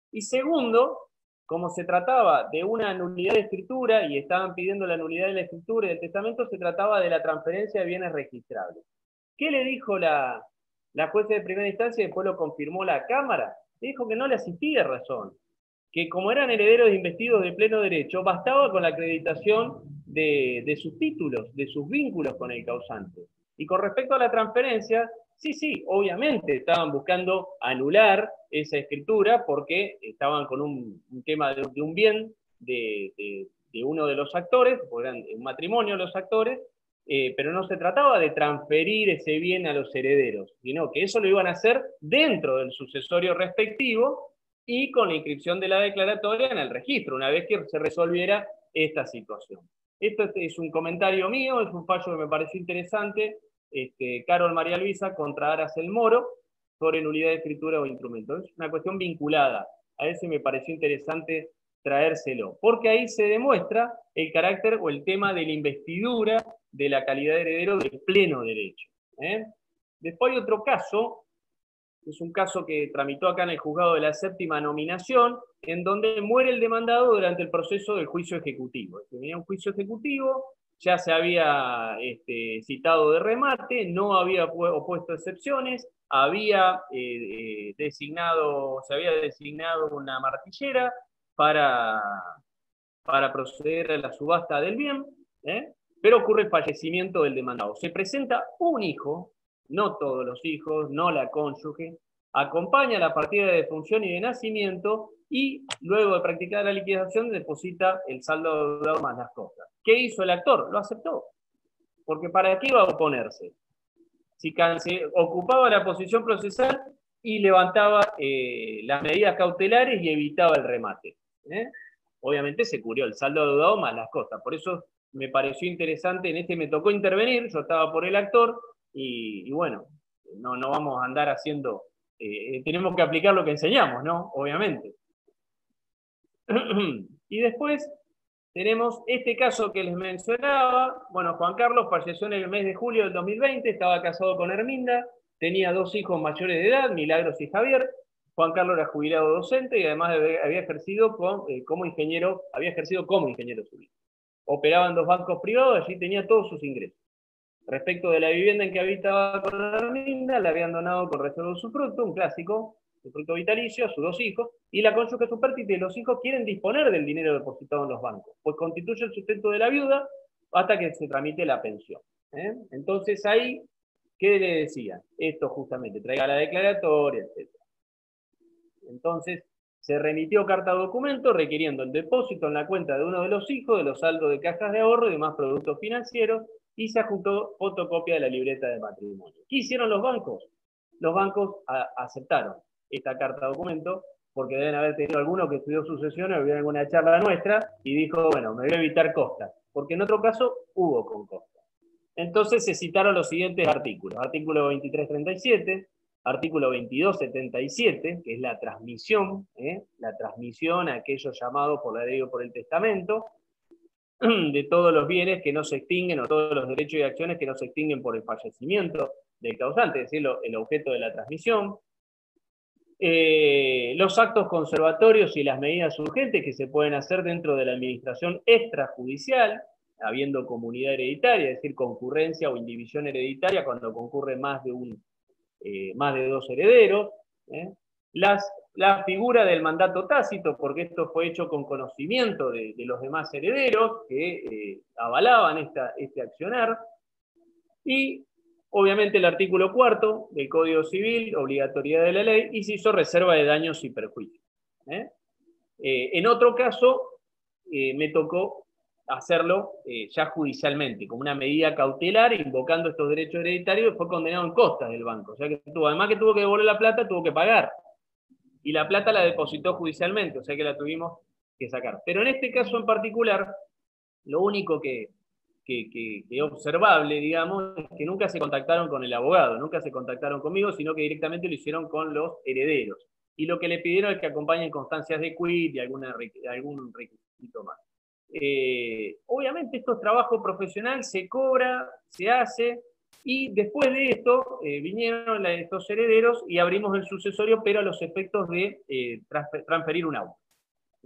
Y segundo, como se trataba de una nulidad de escritura y estaban pidiendo la nulidad de la escritura y del testamento, se trataba de la transferencia de bienes registrables. ¿Qué le dijo la jueza de primera instancia y después lo confirmó la Cámara? Le dijo que no le asistía razón, que como eran herederos investidos de pleno derecho, bastaba con la acreditación de sus títulos, de sus vínculos con el causante. Y con respecto a la transferencia, sí, obviamente estaban buscando anular esa escritura porque estaban con un tema de un bien de uno de los actores, porque eran un matrimonio los actores, pero no se trataba de transferir ese bien a los herederos, sino que eso lo iban a hacer dentro del sucesorio respectivo, y con la inscripción de la declaratoria en el registro, una vez que se resolviera esta situación. Esto es un comentario mío, es un fallo que me pareció interesante, Carol María Luisa contra Aracel Moro, sobre nulidad de escritura o instrumento. Es una cuestión vinculada, a ese me pareció interesante traérselo, porque ahí se demuestra el carácter o el tema de la investidura de la calidad de heredero de pleno derecho. Después hay otro caso, es un caso que tramitó acá en el juzgado de la séptima nominación, en donde muere el demandado durante el proceso del juicio ejecutivo. Tenía un juicio ejecutivo, ya se había citado de remate, no había opuesto excepciones, se había designado una martillera para proceder a la subasta del bien, pero ocurre el fallecimiento del demandado. Se presenta un hijo, no todos los hijos, no la cónyuge, acompaña la partida de defunción y de nacimiento y luego de practicar la liquidación deposita el saldo deudado más las cosas. ¿Qué hizo el actor? Lo aceptó. Porque ¿para qué iba a oponerse? Si ocupaba la posición procesal y levantaba las medidas cautelares y evitaba el remate. Obviamente se cubrió el saldo deudado más las cosas. Por eso me pareció interesante, en me tocó intervenir, yo estaba por el actor, y bueno, no vamos a andar haciendo, tenemos que aplicar lo que enseñamos, ¿no? Obviamente. Y después tenemos este caso que les mencionaba. Bueno, Juan Carlos falleció en el mes de julio del 2020, estaba casado con Herminda, tenía 2 hijos mayores de edad, Milagros y Javier. Juan Carlos era jubilado docente y además había ejercido como ingeniero civil. Operaba en 2 bancos privados, allí tenía todos sus ingresos. Respecto de la vivienda en que habitaba con Herminda, la habían donado con reserva de usufructo, un clásico, usufructo vitalicio, a sus 2 hijos, y la cónyuge supertite y los hijos quieren disponer del dinero depositado en los bancos, pues constituye el sustento de la viuda hasta que se tramite la pensión. Entonces ahí, ¿qué le decía? Esto justamente, traiga la declaratoria, etc. Entonces, se remitió carta documento requiriendo el depósito en la cuenta de uno de los hijos de los saldos de cajas de ahorro y demás productos financieros, y se adjuntó fotocopia de la libreta de matrimonio. ¿Qué hicieron los bancos? Los bancos aceptaron esta carta documento, porque deben haber tenido alguno que estudió sucesiones o vio alguna charla nuestra y dijo, bueno, me voy a evitar costas, porque en otro caso hubo con costas. Entonces se citaron los siguientes artículos: artículo 2337, artículo 2277, que es la transmisión a aquellos llamados por la ley o por el testamento, de todos los bienes que no se extinguen, o todos los derechos y acciones que no se extinguen por el fallecimiento del causante, es decir, el objeto de la transmisión. Los actos conservatorios y las medidas urgentes que se pueden hacer dentro de la administración extrajudicial, habiendo comunidad hereditaria, es decir, concurrencia o indivisión hereditaria cuando concurre más de 2 herederos. La figura del mandato tácito, porque esto fue hecho con conocimiento de los demás herederos que avalaban este accionar, y obviamente el artículo 4 del Código Civil, obligatoriedad de la ley, y se hizo reserva de daños y perjuicios. En otro caso, me tocó hacerlo ya judicialmente, como una medida cautelar, invocando estos derechos hereditarios, fue condenado en costas del banco. O sea que además que tuvo que devolver la plata, tuvo que pagar. Y la plata la depositó judicialmente, o sea que la tuvimos que sacar. Pero en este caso en particular, lo único que observable, digamos, es que nunca se contactaron con el abogado, nunca se contactaron conmigo, sino que directamente lo hicieron con los herederos. Y lo que le pidieron es que acompañen constancias de quit y algún requisito más. Obviamente esto es trabajo profesional, se cobra, se hace, y después de esto vinieron estos herederos y abrimos el sucesorio, pero a los efectos de transferir un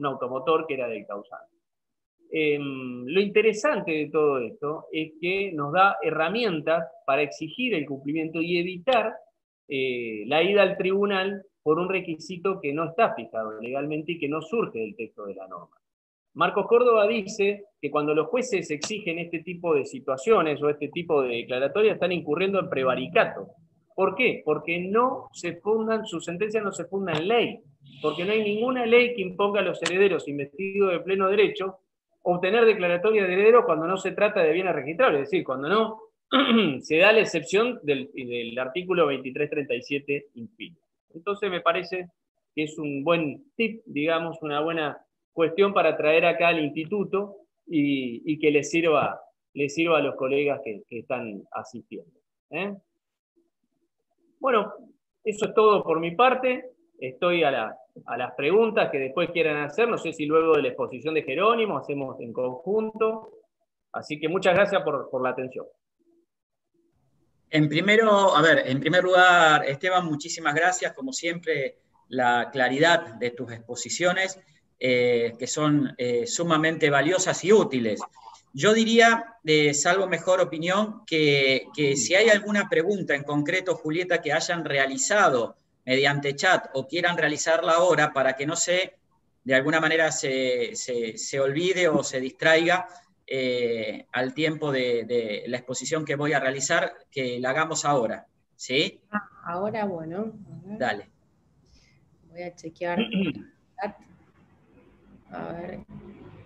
automotor que era del causante. Lo interesante de todo esto es que nos da herramientas para exigir el cumplimiento y evitar la ida al tribunal por un requisito que no está fijado legalmente y que no surge del texto de la norma. Marcos Córdoba dice que cuando los jueces exigen este tipo de situaciones o este tipo de declaratorias están incurriendo en prevaricato. ¿Por qué? Porque sus sentencias no se fundan en ley, porque no hay ninguna ley que imponga a los herederos investidos de pleno derecho obtener declaratoria de heredero cuando no se trata de bienes registrables, es decir, cuando no se da la excepción del artículo 2337 infine. Entonces me parece es un buen tip, digamos, una buena cuestión para traer acá al instituto y que les sirva a los colegas que están asistiendo. Bueno, eso es todo por mi parte. Estoy a las preguntas que después quieran hacer. No sé si luego de la exposición de Jerónimo hacemos en conjunto. Así que muchas gracias por la atención. En primer lugar, Esteban, muchísimas gracias. Como siempre, la claridad de tus exposiciones, que son sumamente valiosas y útiles. Yo diría, salvo mejor opinión, que si hay alguna pregunta en concreto, Julieta, que hayan realizado mediante chat o quieran realizarla ahora para que no de alguna manera se olvide o se distraiga al tiempo de la exposición que voy a realizar, que la hagamos ahora. ¿Sí? Ahora, bueno. A ver. Dale. Voy a chequear el chat. A ver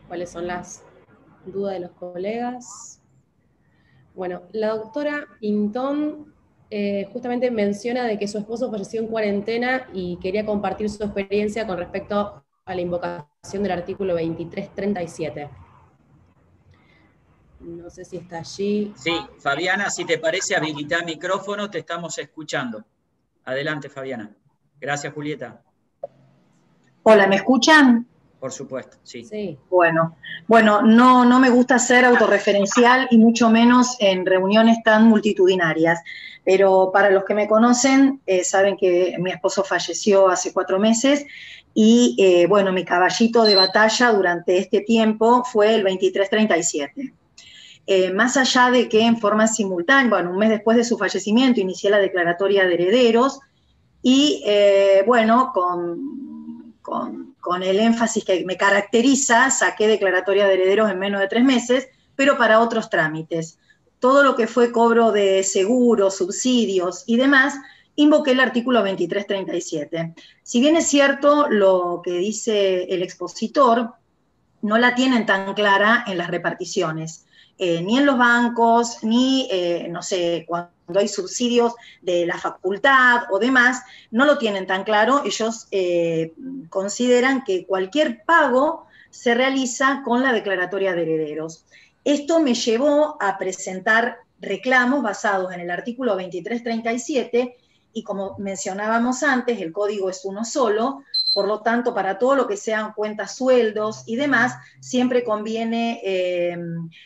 cuáles son las dudas de los colegas. Bueno, la doctora Intón justamente menciona de que su esposo falleció en cuarentena y quería compartir su experiencia con respecto a la invocación del artículo 2337. No sé si está allí. Sí, Fabiana, si te parece, habilita el micrófono, te estamos escuchando. Adelante, Fabiana. Gracias, Julieta. Hola, ¿me escuchan? Por supuesto, sí. Sí. Bueno, no me gusta ser autorreferencial y mucho menos en reuniones tan multitudinarias, pero para los que me conocen saben que mi esposo falleció hace 4 meses y bueno, mi caballito de batalla durante este tiempo fue el 2337. Más allá de que en forma simultánea, bueno, un mes después de su fallecimiento inicié la declaratoria de herederos y bueno, con el énfasis que me caracteriza, saqué declaratoria de herederos en menos de 3 meses, pero para otros trámites. Todo lo que fue cobro de seguros, subsidios y demás, invoqué el artículo 2337. Si bien es cierto lo que dice el expositor, no la tienen tan clara en las reparticiones, ni en los bancos, ni, no sé, cuando hay subsidios de la facultad o demás, no lo tienen tan claro. Ellos consideran que cualquier pago se realiza con la declaratoria de herederos. Esto me llevó a presentar reclamos basados en el artículo 2337 y como mencionábamos antes, el código es uno solo, por lo tanto, para todo lo que sean cuentas, sueldos y demás, siempre conviene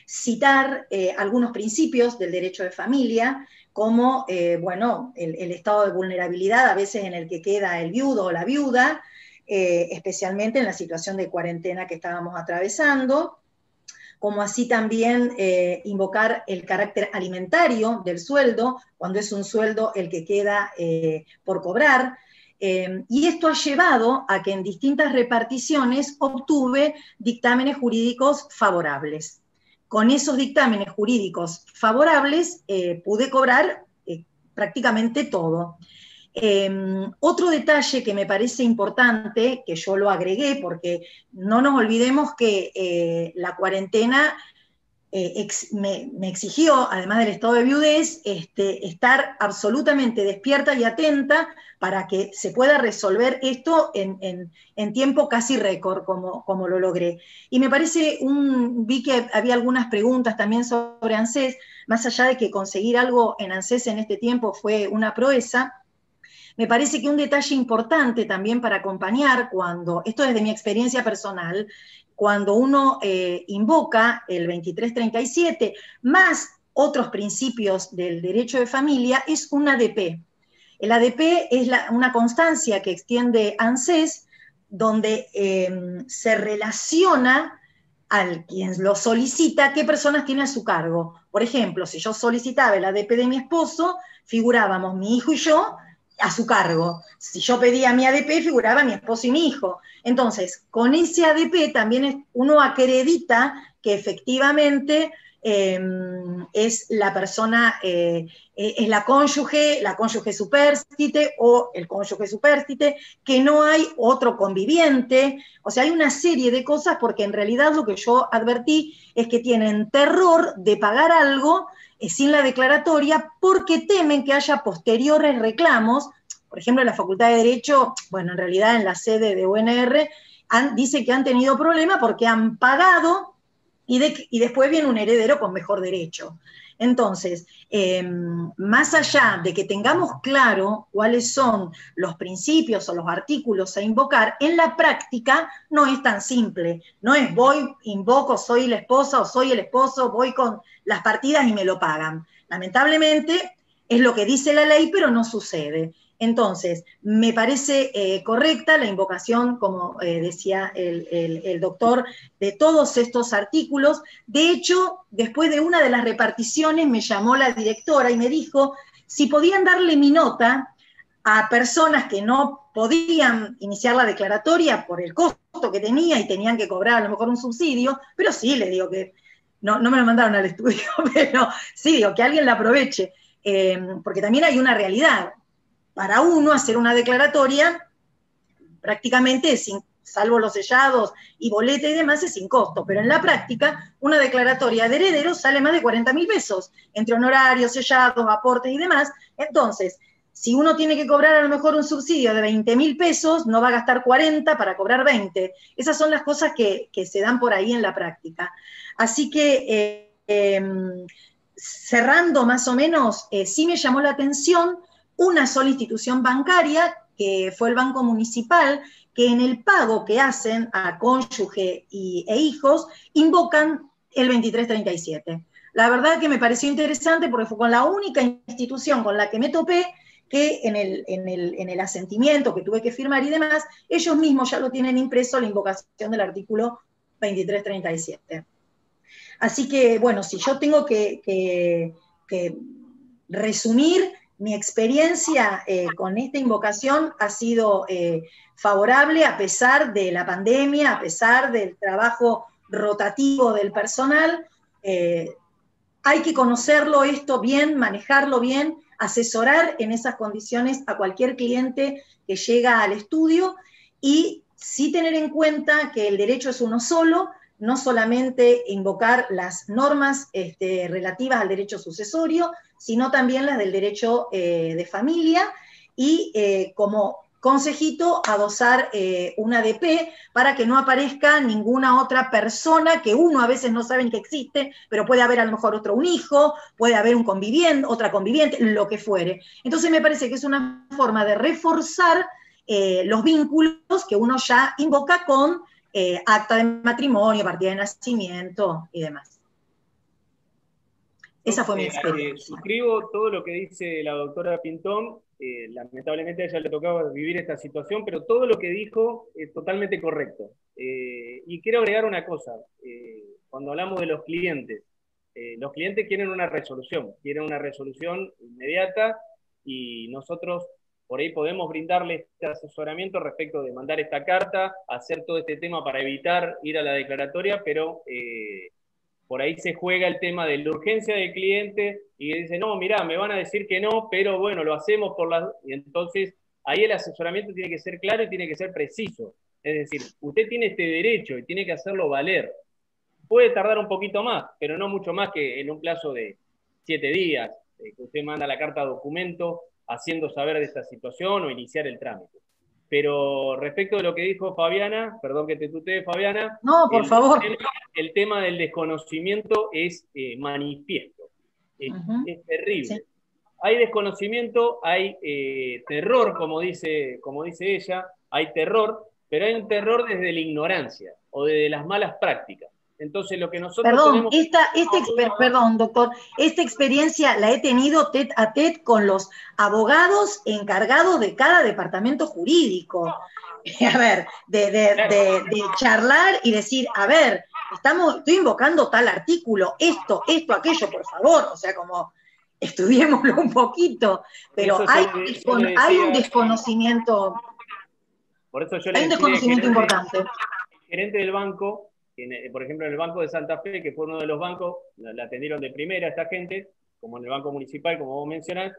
citar algunos principios del derecho de familia, como, bueno, el estado de vulnerabilidad a veces en el que queda el viudo o la viuda, especialmente en la situación de cuarentena que estábamos atravesando, como así también invocar el carácter alimentario del sueldo, cuando es un sueldo el que queda por cobrar. Y esto ha llevado a que en distintas reparticiones obtuve dictámenes jurídicos favorables. Con esos dictámenes jurídicos favorables pude cobrar prácticamente todo. Otro detalle que me parece importante, que yo lo agregué, porque no nos olvidemos que la cuarentena me exigió, además del estado de viudez, estar absolutamente despierta y atenta para que se pueda resolver esto en tiempo casi récord, como lo logré. Y me parece, vi que había algunas preguntas también sobre ANSES, más allá de que conseguir algo en ANSES en este tiempo fue una proeza. Me parece que un detalle importante también para acompañar, esto desde mi experiencia personal, cuando uno invoca el 2337, más otros principios del derecho de familia, es un ADP. El ADP es una constancia que extiende ANSES, donde se relaciona al quien lo solicita qué personas tiene a su cargo. Por ejemplo, si yo solicitaba el ADP de mi esposo, figurábamos mi hijo y yo a su cargo. Si yo pedía mi ADP, figuraba mi esposo y mi hijo. Entonces, con ese ADP también uno acredita que efectivamente es la persona, es la cónyuge supérstite o el cónyuge supérstite, que no hay otro conviviente. O sea, hay una serie de cosas porque en realidad lo que yo advertí es que tienen terror de pagar algo sin la declaratoria porque temen que haya posteriores reclamos por ejemplo, en la Facultad de Derecho, bueno, en realidad en la sede de UNR, dice que han tenido problemas porque han pagado y después viene un heredero con mejor derecho. Entonces, más allá de que tengamos claro cuáles son los principios o los artículos a invocar, en la práctica no es tan simple. No es voy, invoco, soy la esposa o soy el esposo, voy con las partidas y me lo pagan. Lamentablemente es lo que dice la ley, pero no sucede. Entonces, me parece correcta la invocación, como decía el doctor, de todos estos artículos. De hecho, después de una de las reparticiones me llamó la directora y me dijo si podían darle mi nota a personas que no podían iniciar la declaratoria por el costo que tenía y tenían que cobrar a lo mejor un subsidio, pero sí, le digo que, no me lo mandaron al estudio, pero sí, digo, que alguien la aproveche, porque también hay una realidad. Para uno hacer una declaratoria prácticamente salvo los sellados y boleta y demás, es sin costo, pero en la práctica una declaratoria de herederos sale más de 40.000 pesos, entre honorarios, sellados, aportes y demás. Entonces, si uno tiene que cobrar a lo mejor un subsidio de 20.000 pesos, no va a gastar 40 para cobrar 20. Esas son las cosas que se dan por ahí en la práctica. Así que, cerrando más o menos, sí me llamó la atención una sola institución bancaria, que fue el Banco Municipal, que en el pago que hacen a cónyuge e hijos, invocan el 2337. La verdad que me pareció interesante porque fue con la única institución con la que me topé que en el asentimiento que tuve que firmar y demás, ellos mismos ya lo tienen impreso la invocación del artículo 2337. Así que, bueno, si yo tengo que resumir, mi experiencia con esta invocación ha sido favorable a pesar de la pandemia, a pesar del trabajo rotativo del personal. Hay que conocerlo esto bien, manejarlo bien, asesorar en esas condiciones a cualquier cliente que llega al estudio y sí tener en cuenta que el derecho es uno solo, no solamente invocar las normas relativas al derecho sucesorio, sino también las del derecho de familia y como consejito adosar una ADP para que no aparezca ninguna otra persona que uno a veces no saben que existe, pero puede haber a lo mejor un hijo, puede haber un conviviente, otra conviviente, lo que fuere. Entonces me parece que es una forma de reforzar los vínculos que uno ya invoca con acta de matrimonio, partida de nacimiento y demás. Esa fue mi experiencia. Suscribo todo lo que dice la doctora Pintón. Lamentablemente a ella le tocaba vivir esta situación, pero todo lo que dijo es totalmente correcto. Y quiero agregar una cosa. Cuando hablamos de los clientes quieren una resolución inmediata y nosotros por ahí podemos brindarle este asesoramiento respecto de mandar esta carta, hacer todo este tema para evitar ir a la declaratoria, pero por ahí se juega el tema de la urgencia del cliente y dice, no, mirá, me van a decir que no, pero bueno, lo hacemos por las... Y entonces ahí el asesoramiento tiene que ser claro y tiene que ser preciso. Es decir, usted tiene este derecho y tiene que hacerlo valer. Puede tardar un poquito más, pero no mucho más que en un plazo de 7 días, que usted manda la carta documento haciendo saber de esta situación o iniciar el trámite. Pero respecto de lo que dijo Fabiana, perdón que te tutee, Fabiana. No, por favor. El tema del desconocimiento es manifiesto. Es terrible. Sí. Hay desconocimiento, hay terror, como dice ella, hay terror, pero hay un terror desde la ignorancia o desde las malas prácticas. Entonces lo que nosotros perdón, doctor, esta experiencia la he tenido tete a tete con los abogados encargados de cada departamento jurídico. A ver, de charlar y decir, a ver, estoy invocando tal artículo, esto, aquello, por favor, o sea, como estudiémoslo un poquito, pero hay un desconocimiento, por eso yo hay un desconocimiento importante. El gerente del banco, por ejemplo, en el Banco de Santa Fe, que fue uno de los bancos, la atendieron de primera esta gente, como en el Banco Municipal, como vos mencionás,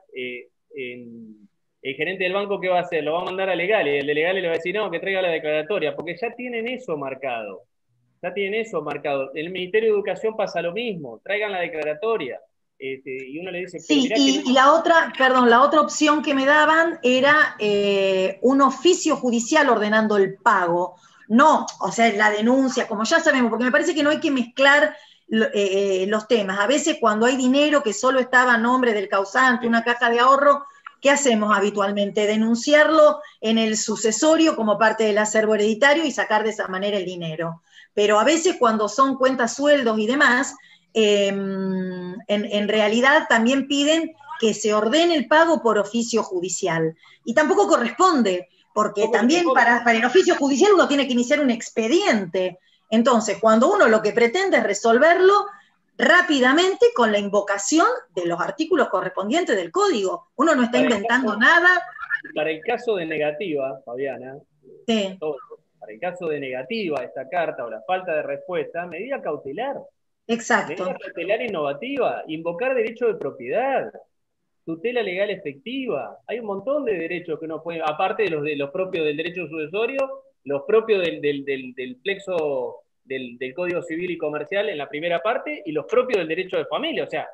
el gerente del banco, ¿qué va a hacer? Lo va a mandar a legales, y el de legales le va a decir, no, que traiga la declaratoria, porque ya tienen eso marcado. El Ministerio de Educación pasa lo mismo, traigan la declaratoria. y uno le dice, pero Sí, mirá que y la otra, perdón, la otra opción que me daban era un oficio judicial ordenando el pago. No, o sea, la denuncia, como ya sabemos, porque me parece que no hay que mezclar los temas. A veces cuando hay dinero que solo estaba a nombre del causante, una caja de ahorro, ¿qué hacemos habitualmente? Denunciarlo en el sucesorio como parte del acervo hereditario y sacar de esa manera el dinero. Pero a veces cuando son cuentas, sueldos y demás, en realidad también piden que se ordene el pago por oficio judicial. Y tampoco corresponde, porque también para el oficio judicial uno tiene que iniciar un expediente. Entonces, cuando uno lo que pretende es resolverlo rápidamente con la invocación de los artículos correspondientes del código. Uno no está inventando nada. Para el caso de negativa, Fabiana, Sí. para el caso de negativa, esta carta o la falta de respuesta, medida cautelar. Exacto. Medida cautelar innovativa, invocar derecho de propiedad, tutela legal efectiva. Hay un montón de derechos que uno puede, aparte de los propios del derecho sucesorio, los propios del plexo del Código Civil y Comercial en la primera parte, y los propios del derecho de familia. O sea,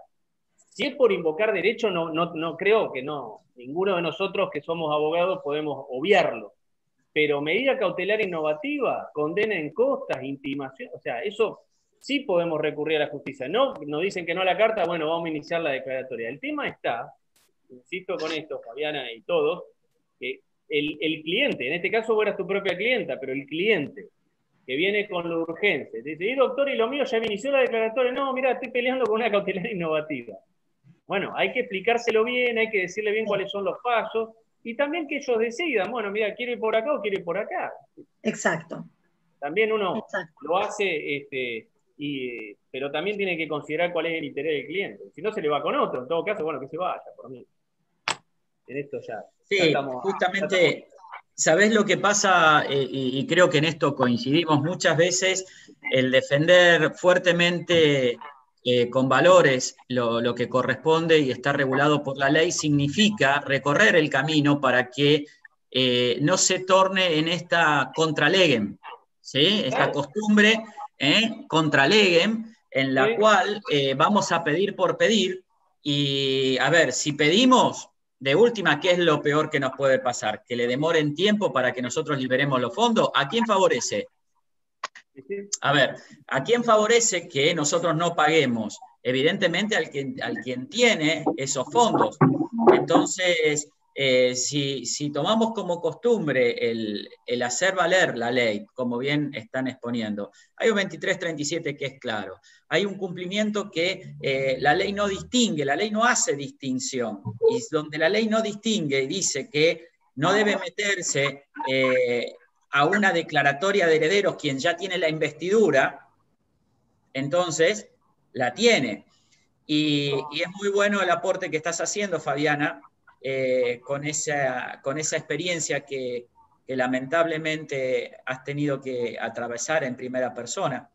si es por invocar derecho, no creo que no. Ninguno de nosotros que somos abogados podemos obviarlo. Pero medida cautelar innovativa, condena en costas, intimación, o sea, eso sí podemos recurrir a la justicia. No, nos dicen que no a la carta, bueno, vamos a iniciar la declaratoria. El tema está, insisto con esto, Fabiana y todos, que el cliente, en este caso vos eras tu propia clienta, pero el cliente que viene con la urgencia, te dice, doctor, y lo mío ya me inició la declaratoria, no, mira, estoy peleando con una cautelar innovativa. Bueno, hay que explicárselo bien, hay que decirle bien cuáles son los pasos, y también que ellos decidan, bueno, mira, ¿quiere ir por acá o quiere ir por acá? Exacto. También uno lo hace, pero también tiene que considerar cuál es el interés del cliente. Si no, se le va con otro. En todo caso, bueno, que se vaya, por mí. En esto ya. Sí, ya estamos, justamente, ¿sabés lo que pasa? Y creo que en esto coincidimos muchas veces, el defender fuertemente con valores lo que corresponde y está regulado por la ley significa recorrer el camino para que no se torne en esta contralegem, ¿sí? Esta costumbre contralegem en la cual vamos a pedir por pedir y, a ver, si pedimos, de última, ¿qué es lo peor que nos puede pasar? ¿Que le demoren tiempo para que nosotros liberemos los fondos? ¿A quién favorece? A ver, ¿a quién favorece que nosotros no paguemos? Evidentemente al quien tiene esos fondos. Entonces, si tomamos como costumbre el hacer valer la ley, como bien están exponiendo, hay un 2337 que es claro. Hay un cumplimiento que la ley no distingue, la ley no hace distinción. Y donde la ley no distingue y dice que no debe meterse a una declaratoria de herederos quien ya tiene la investidura, entonces la tiene. Y es muy bueno el aporte que estás haciendo, Fabiana, con esa experiencia que lamentablemente has tenido que atravesar en primera persona.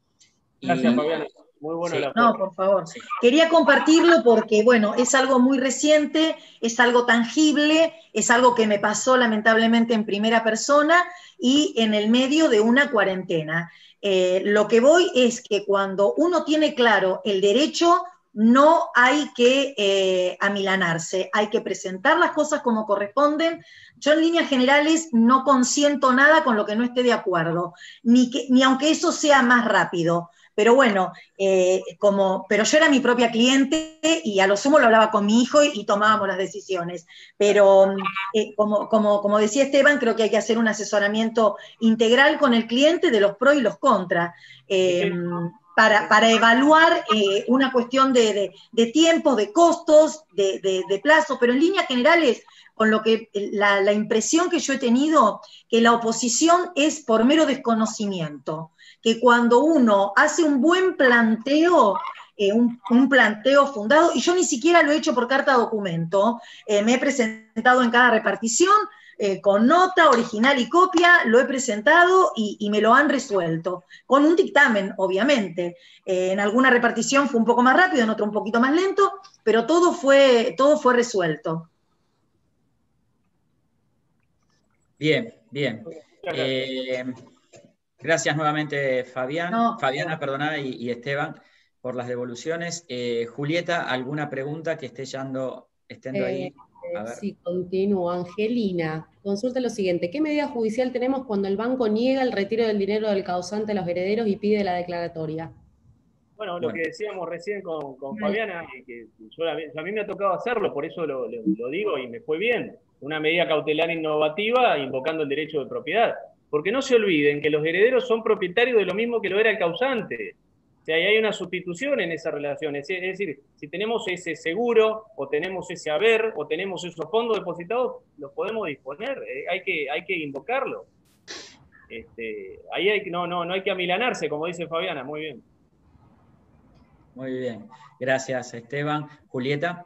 Gracias, Fabiana. Muy bueno el aporte. No, por favor. Sí. Quería compartirlo porque, bueno, es algo muy reciente, es algo tangible, es algo que me pasó lamentablemente en primera persona y en el medio de una cuarentena. Lo que voy es que cuando uno tiene claro el derecho, no hay que amilanarse, hay que presentar las cosas como corresponden. Yo en líneas generales no consiento nada con lo que no esté de acuerdo, ni aunque eso sea más rápido. Pero bueno, pero yo era mi propia cliente y a lo sumo lo hablaba con mi hijo y tomábamos las decisiones. Pero como decía Esteban, creo que hay que hacer un asesoramiento integral con el cliente de los pros y los contras. Para evaluar una cuestión de tiempos, de costos, de plazos, pero en líneas generales, con lo que la impresión que yo he tenido, que la oposición es por mero desconocimiento, que cuando uno hace un buen planteo, un planteo fundado, y yo ni siquiera lo he hecho por carta documento, me he presentado en cada repartición, con nota, original y copia, lo he presentado y me lo han resuelto, con un dictamen, obviamente. En alguna repartición fue un poco más rápido, en otra un poquito más lento, pero todo fue resuelto. Bien, bien. Gracias nuevamente, Fabiana, perdona, y Esteban. por las devoluciones. Julieta, ¿alguna pregunta que esté estando ahí? A ver. Sí, continúo. Angelina, consulta lo siguiente. ¿Qué medida judicial tenemos cuando el banco niega el retiro del dinero del causante a los herederos y pide la declaratoria? Bueno, lo que decíamos recién con Fabiana, que a mí me ha tocado hacerlo, por eso lo digo y me fue bien. Una medida cautelar innovativa invocando el derecho de propiedad. Porque no se olviden que los herederos son propietarios de lo mismo que lo era el causante. O sea, ahí hay una sustitución en esa relación. Es decir, si tenemos ese seguro, o tenemos ese haber, o tenemos esos fondos depositados, los podemos disponer. Hay que invocarlo. Ahí no hay que amilanarse, como dice Fabiana. Muy bien. Muy bien. Gracias, Esteban. Julieta.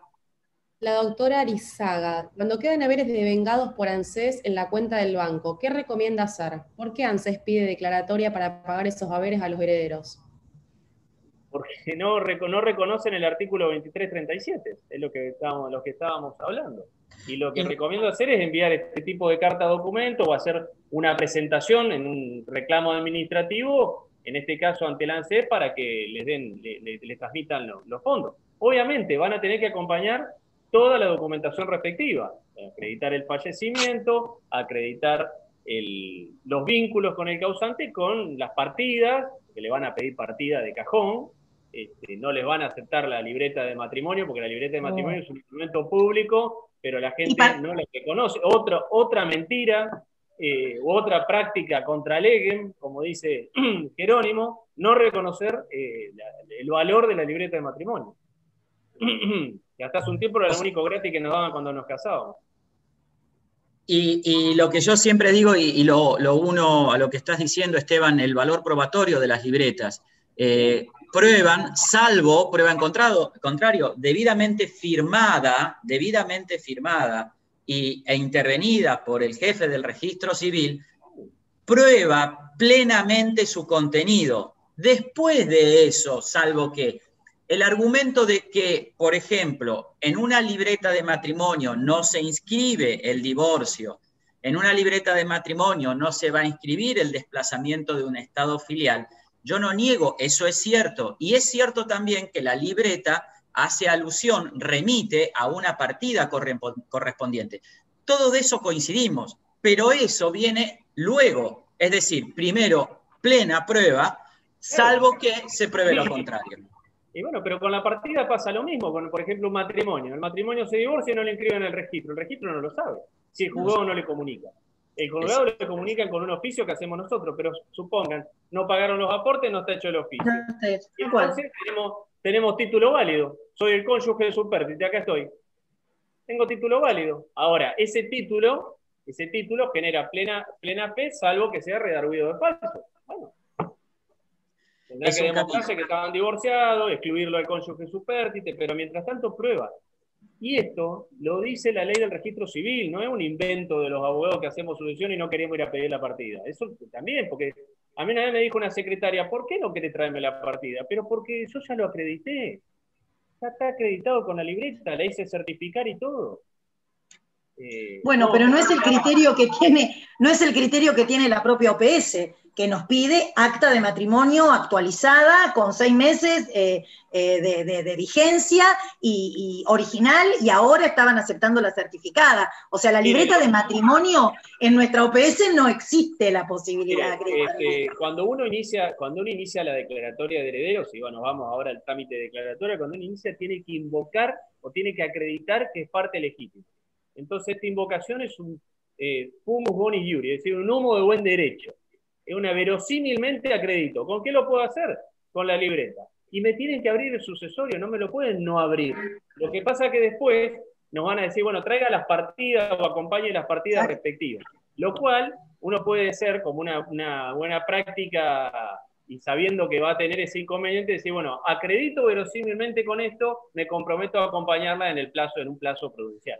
La doctora Arizaga, cuando quedan haberes devengados por ANSES en la cuenta del banco, ¿qué recomienda hacer? ¿Por qué ANSES pide declaratoria para pagar esos haberes a los herederos? Porque no reconocen el artículo 2337, es lo que estábamos hablando. Y lo que recomiendo hacer es enviar este tipo de carta documento o hacer una presentación en un reclamo administrativo, en este caso ante la ANSES, para que les transmitan los fondos. Obviamente van a tener que acompañar toda la documentación respectiva, acreditar el fallecimiento, acreditar los vínculos con el causante, con las partidas, que le van a pedir partida de cajón. No les van a aceptar la libreta de matrimonio, porque la libreta de matrimonio es un instrumento público, pero la gente no la reconoce. Otra mentira, otra práctica contra legem, como dice Jerónimo, no reconocer el valor de la libreta de matrimonio. Que hasta hace un tiempo era lo único gratis que nos daban cuando nos casábamos. Y lo que yo siempre digo, y lo uno a lo que estás diciendo, Esteban, el valor probatorio de las libretas. Prueban, salvo prueba en contrario, debidamente firmada e intervenida por el jefe del registro civil, prueba plenamente su contenido. Después de eso, salvo que el argumento de que, por ejemplo, en una libreta de matrimonio no se inscribe el divorcio, en una libreta de matrimonio no se va a inscribir el desplazamiento de un estado filial, yo no niego, eso es cierto. Y es cierto también que la libreta hace alusión, remite a una partida correspondiente. Todo de eso coincidimos, pero eso viene luego. Es decir, primero, plena prueba, salvo que se pruebe lo contrario. Y bueno, pero con la partida pasa lo mismo, con, por ejemplo, un matrimonio. El matrimonio se divorcia y no le inscriben en el registro no lo sabe. Si el juzgado no le comunica. El juzgado le comunican con un oficio que hacemos nosotros, pero supongan, no pagaron los aportes, no está hecho el oficio. Y entonces tenemos título válido. Soy el cónyuge de Supertite, acá estoy. Tengo título válido. Ahora, ese título genera plena fe, salvo que sea redarguido de falso. Bueno. Tendrá que demostrarse que estaban divorciados, excluirlo al cónyuge Supertite, pero mientras tanto prueba. Y esto lo dice la ley del registro civil, no es un invento de los abogados que hacemos sucesión y no queremos ir a pedir la partida. Eso también, porque a mí una vez me dijo una secretaria, ¿por qué no querés traerme la partida? Pero porque yo ya lo acredité. Ya está acreditado con la libreta, la hice certificar y todo. Bueno, pero no es el criterio que tiene la propia OPS, que nos pide acta de matrimonio actualizada con 6 meses de vigencia y original, y ahora estaban aceptando la certificada. O sea, la libreta de matrimonio en nuestra OPS no existe la posibilidad de acreditar. Cuando uno inicia la declaratoria de herederos, y bueno, vamos ahora al trámite de declaratoria, cuando uno inicia tiene que invocar o tiene que acreditar que es parte legítima. Entonces esta invocación es un fumus bonis iuri, es decir, un humo de buen derecho. Es una verosímilmente acredito. ¿Con qué lo puedo hacer? Con la libreta. Y me tienen que abrir el sucesorio, no me lo pueden no abrir. Lo que pasa es que después nos van a decir, bueno, traiga las partidas o acompañe las partidas respectivas. Lo cual uno puede ser como una buena práctica y sabiendo que va a tener ese inconveniente, decir, bueno, acredito verosímilmente con esto, me comprometo a acompañarla en un plazo prudencial.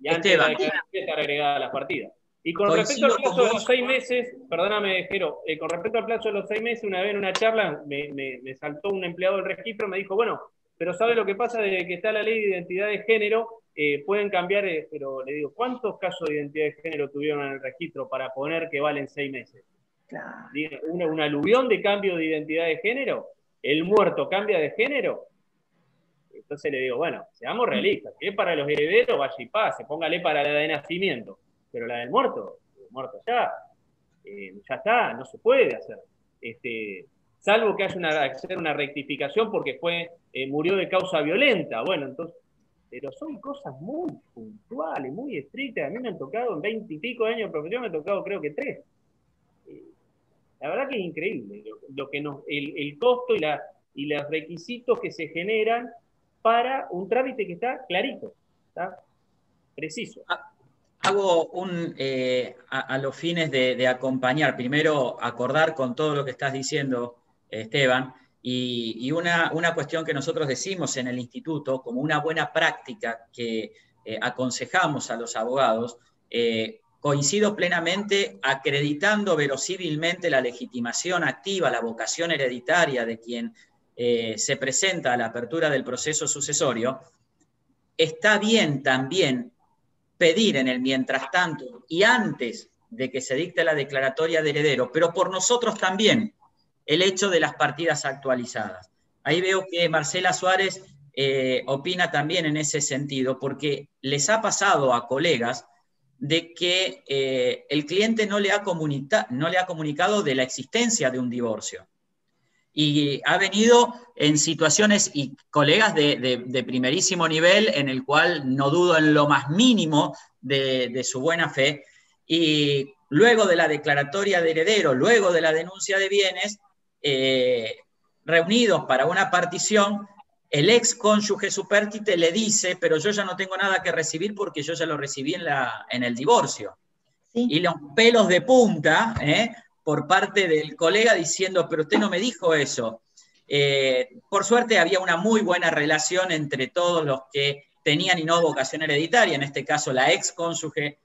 Y antes de la declaración estar agregada a las partidas. Y con respecto al plazo de los 6 meses, perdóname, Jero, con respecto al plazo de los 6 meses, una vez en una charla me saltó un empleado del registro, me dijo, bueno, pero ¿sabe lo que pasa? Desde que está la ley de identidad de género, pueden cambiar, pero le digo, ¿cuántos casos de identidad de género tuvieron en el registro para poner que valen 6 meses? Claro. ¿Un aluvión de cambio de identidad de género? ¿el muerto cambia de género? Entonces le digo, bueno, seamos realistas, si es para los herederos, vaya y pase, póngale para la de nacimiento, pero la del muerto ya está, no se puede hacer. Salvo que haya hacer una rectificación porque murió de causa violenta, bueno, entonces, pero son cosas muy puntuales, muy estrictas. A mí me han tocado en 20 y pico de años de profesión, me han tocado creo que 3. La verdad que es increíble lo que el costo y los requisitos que se generan para un trámite que está clarito, está preciso. Hago a los fines de acompañar, primero acordar con todo lo que estás diciendo, Esteban, y una cuestión que nosotros decimos en el instituto como una buena práctica que aconsejamos a los abogados, coincido plenamente acreditando verosímilmente la legitimación activa, la vocación hereditaria de quien se presenta a la apertura del proceso sucesorio. Está bien también pedir en el mientras tanto y antes de que se dicte la declaratoria de heredero, pero por nosotros también, el hecho de las partidas actualizadas. Ahí veo que Marcela Suárez opina también en ese sentido, porque les ha pasado a colegas de que el cliente no le ha comunicado de la existencia de un divorcio. Y ha venido en situaciones y colegas de primerísimo nivel, en el cual no dudo en lo más mínimo de su buena fe, y luego de la declaratoria de heredero, luego de la denuncia de bienes, reunidos para una partición, el ex cónyuge supérstite le dice, pero yo ya no tengo nada que recibir porque yo ya lo recibí en el divorcio. Sí. Y los pelos de punta, por parte del colega diciendo, pero usted no me dijo eso. Por suerte había una muy buena relación entre todos los que tenían y no vocación hereditaria, en este caso la ex cónyuge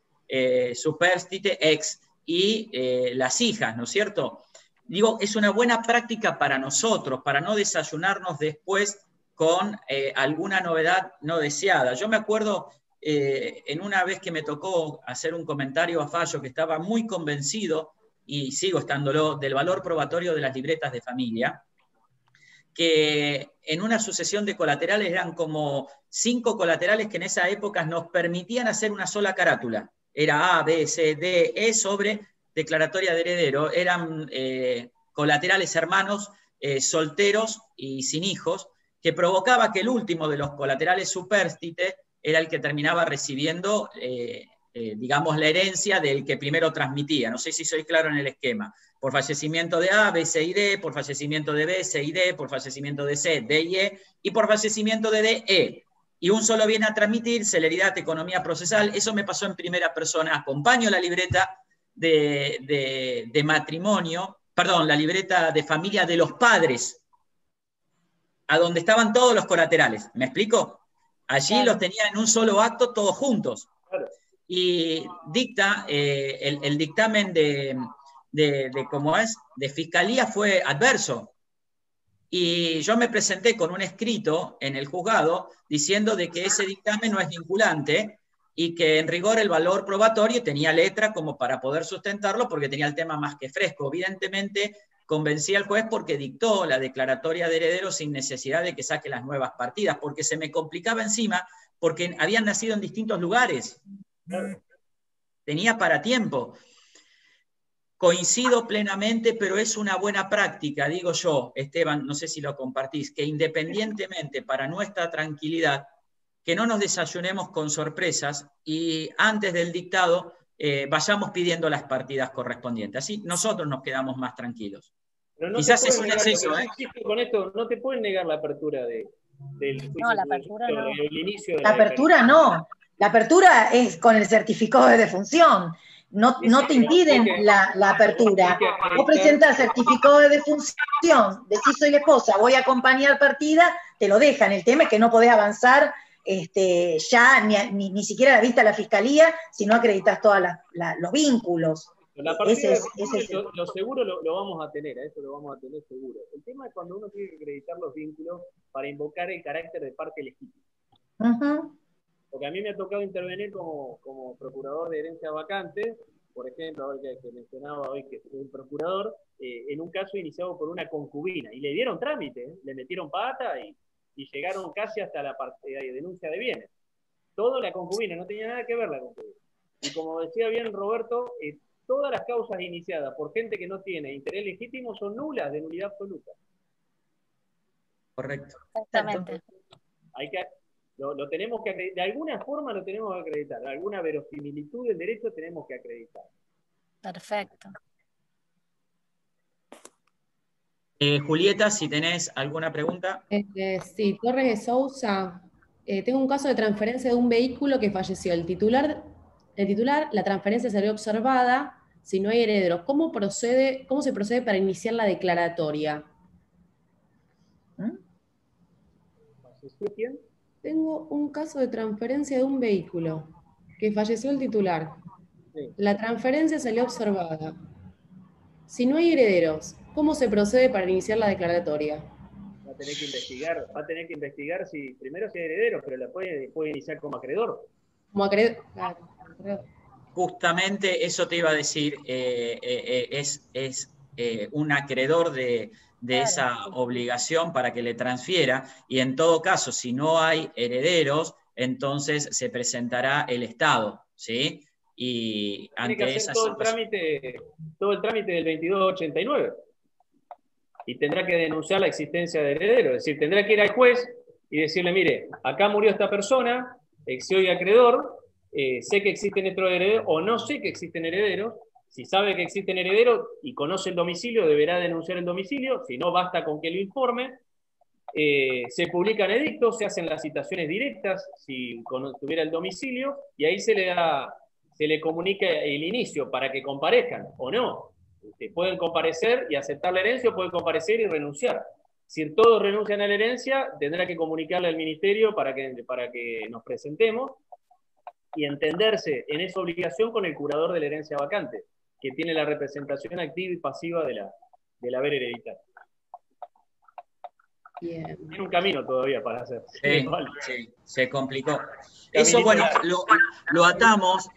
supérstite, ex, y las hijas, ¿no es cierto? Digo, es una buena práctica para nosotros, para no desayunarnos después con alguna novedad no deseada. Yo me acuerdo en una vez que me tocó hacer un comentario a Fallo, que estaba muy convencido, y sigo estándolo, del valor probatorio de las libretas de familia, que en una sucesión de colaterales eran como 5 colaterales que en esa época nos permitían hacer una sola carátula. Era A, B, C, D, E sobre declaratoria de heredero. Eran colaterales hermanos, solteros y sin hijos, que provocaba que el último de los colaterales supérstite era el que terminaba recibiendo digamos, la herencia del que primero transmitía. No sé si soy claro en el esquema. Por fallecimiento de A, B, C y D, por fallecimiento de B, C y D, por fallecimiento de C, D y E, y por fallecimiento de D, E. Y un solo bien a transmitir, celeridad, economía procesal. Eso me pasó en primera persona. Acompaño la libreta de matrimonio, perdón, la libreta de familia de los padres, a donde estaban todos los colaterales. ¿Me explico? Allí claro. Los tenía en un solo acto todos juntos. Claro. Y dicta, el dictamen ¿cómo es? De fiscalía fue adverso. Y yo me presenté con un escrito en el juzgado diciendo de que ese dictamen no es vinculante y que en rigor el valor probatorio tenía letra como para poder sustentarlo porque tenía el tema más que fresco. Evidentemente convencí al juez porque dictó la declaratoria de heredero sin necesidad de que saque las nuevas partidas, porque se me complicaba encima porque habían nacido en distintos lugares. Tenía para tiempo. Coincido plenamente, pero es una buena práctica, digo yo, Esteban, no sé si lo compartís, que independientemente para nuestra tranquilidad, que no nos desayunemos con sorpresas y antes del dictado vayamos pidiendo las partidas correspondientes. Así nosotros nos quedamos más tranquilos. Pero no quizás es un exceso, con esto no te pueden negar la apertura del juicio. No, la apertura no. El inicio de la apertura no. La apertura es con el certificado de defunción. No te impiden la apertura. Vos presentás certificado de defunción, decís soy la esposa, voy a acompañar partida, te lo dejan. El tema es que no podés avanzar ya ni siquiera a la vista de la fiscalía si no acreditas todos los vínculos. La partida lo seguro lo vamos a tener, a eso lo vamos a tener seguro. El tema es cuando uno tiene que acreditar los vínculos para invocar el carácter de parte legítima. Porque a mí me ha tocado intervenir como procurador de herencias vacantes por ejemplo, ahora que mencionaba hoy que es un procurador, en un caso iniciado por una concubina, y le dieron trámite, le metieron pata y llegaron casi hasta la denuncia de bienes. Todo la concubina, no tenía nada que ver la concubina. Y como decía bien Roberto, todas las causas iniciadas por gente que no tiene interés legítimo son nulas, de nulidad absoluta. Correcto. Exactamente. Lo tenemos que acreditar, de alguna forma lo tenemos que acreditar, alguna verosimilitud del derecho tenemos que acreditar. Perfecto. Julieta, si tenés alguna pregunta. Sí, Torres de Sousa. Tengo un caso de transferencia de un vehículo que falleció. El titular, la transferencia salió observada, si no hay herederos. ¿Cómo se procede para iniciar la declaratoria? ¿Falleció quién? Tengo un caso de transferencia de un vehículo que falleció el titular. Sí. La transferencia salió observada. Si no hay herederos, ¿cómo se procede para iniciar la declaratoria? Va a tener que investigar si primero si hay herederos, pero la puede iniciar como acreedor. Como acreedor. Justamente eso te iba a decir, un acreedor de esa obligación para que le transfiera, y en todo caso, si no hay herederos, entonces se presentará el Estado, ¿sí? Y tiene que hacer todo el trámite del 2289. Y tendrá que denunciar la existencia de herederos. Es decir, tendrá que ir al juez y decirle, mire, acá murió esta persona, soy acreedor, sé que existen estos herederos, o no sé que existen herederos. Si sabe que existen herederos y conoce el domicilio, deberá denunciar el domicilio. Si no, basta con que lo informe. Se publican edictos, se hacen las citaciones directas, si tuviera el domicilio, y ahí se le comunica el inicio para que comparezcan, o no. Pueden comparecer y aceptar la herencia, o pueden comparecer y renunciar. Si todos renuncian a la herencia, tendrá que comunicarle al ministerio para que nos presentemos y entenderse en esa obligación con el curador de la herencia vacante, que tiene la representación activa y pasiva del haber hereditario. Bien. Tiene un camino todavía para hacer. Sí, se complicó. Eso, bueno, lo atamos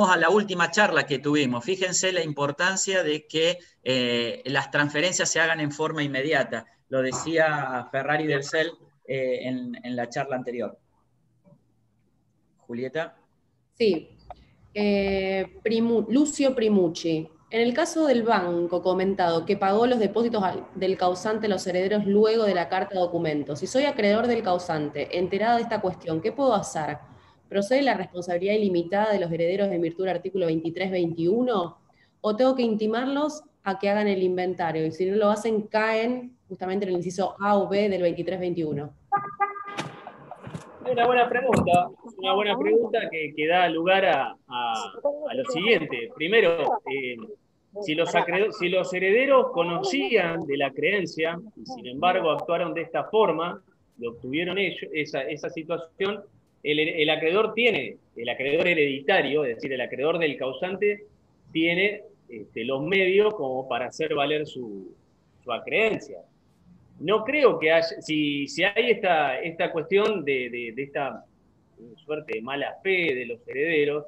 a la última charla que tuvimos. Fíjense la importancia de que las transferencias se hagan en forma inmediata. Lo decía Ferrari del CEL en la charla anterior. Julieta. Sí. Lucio Primucci. En el caso del banco comentado que pagó los depósitos del causante a los herederos luego de la carta de documento, si soy acreedor del causante, enterado de esta cuestión, ¿qué puedo hacer? ¿Procede la responsabilidad ilimitada de los herederos en virtud del artículo 2321? ¿O tengo que intimarlos a que hagan el inventario? Y si no lo hacen, caen justamente en el inciso A o B del 2321. Una buena pregunta que da lugar a lo siguiente. Primero, si los herederos conocían de la creencia y sin embargo actuaron de esta forma y obtuvieron ellos esa situación, el acreedor hereditario, es decir, el acreedor del causante, tiene los medios como para hacer valer su acreencia. No creo que haya, si hay esta cuestión de esta suerte de mala fe de los herederos,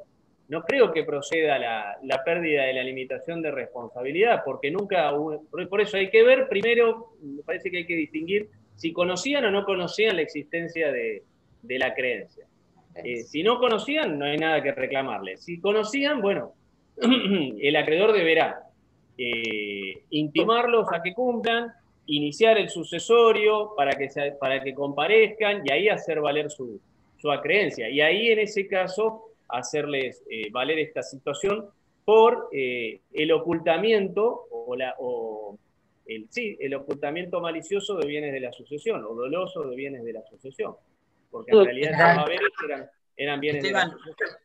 no creo que proceda la pérdida de la limitación de responsabilidad, porque nunca hubo, por eso hay que ver primero, me parece que hay que distinguir si conocían o no conocían la existencia de la creencia. Si no conocían, no hay nada que reclamarle. Si conocían, bueno, el acreedor deberá intimarlos a que cumplan, iniciar el sucesorio para que comparezcan y ahí hacer valer su acreencia. Y ahí, en ese caso, hacerles valer esta situación por el ocultamiento el ocultamiento malicioso de bienes de la sucesión o doloso de bienes de la sucesión. Porque en realidad los haberes eran bienes Esteban, de la sucesión.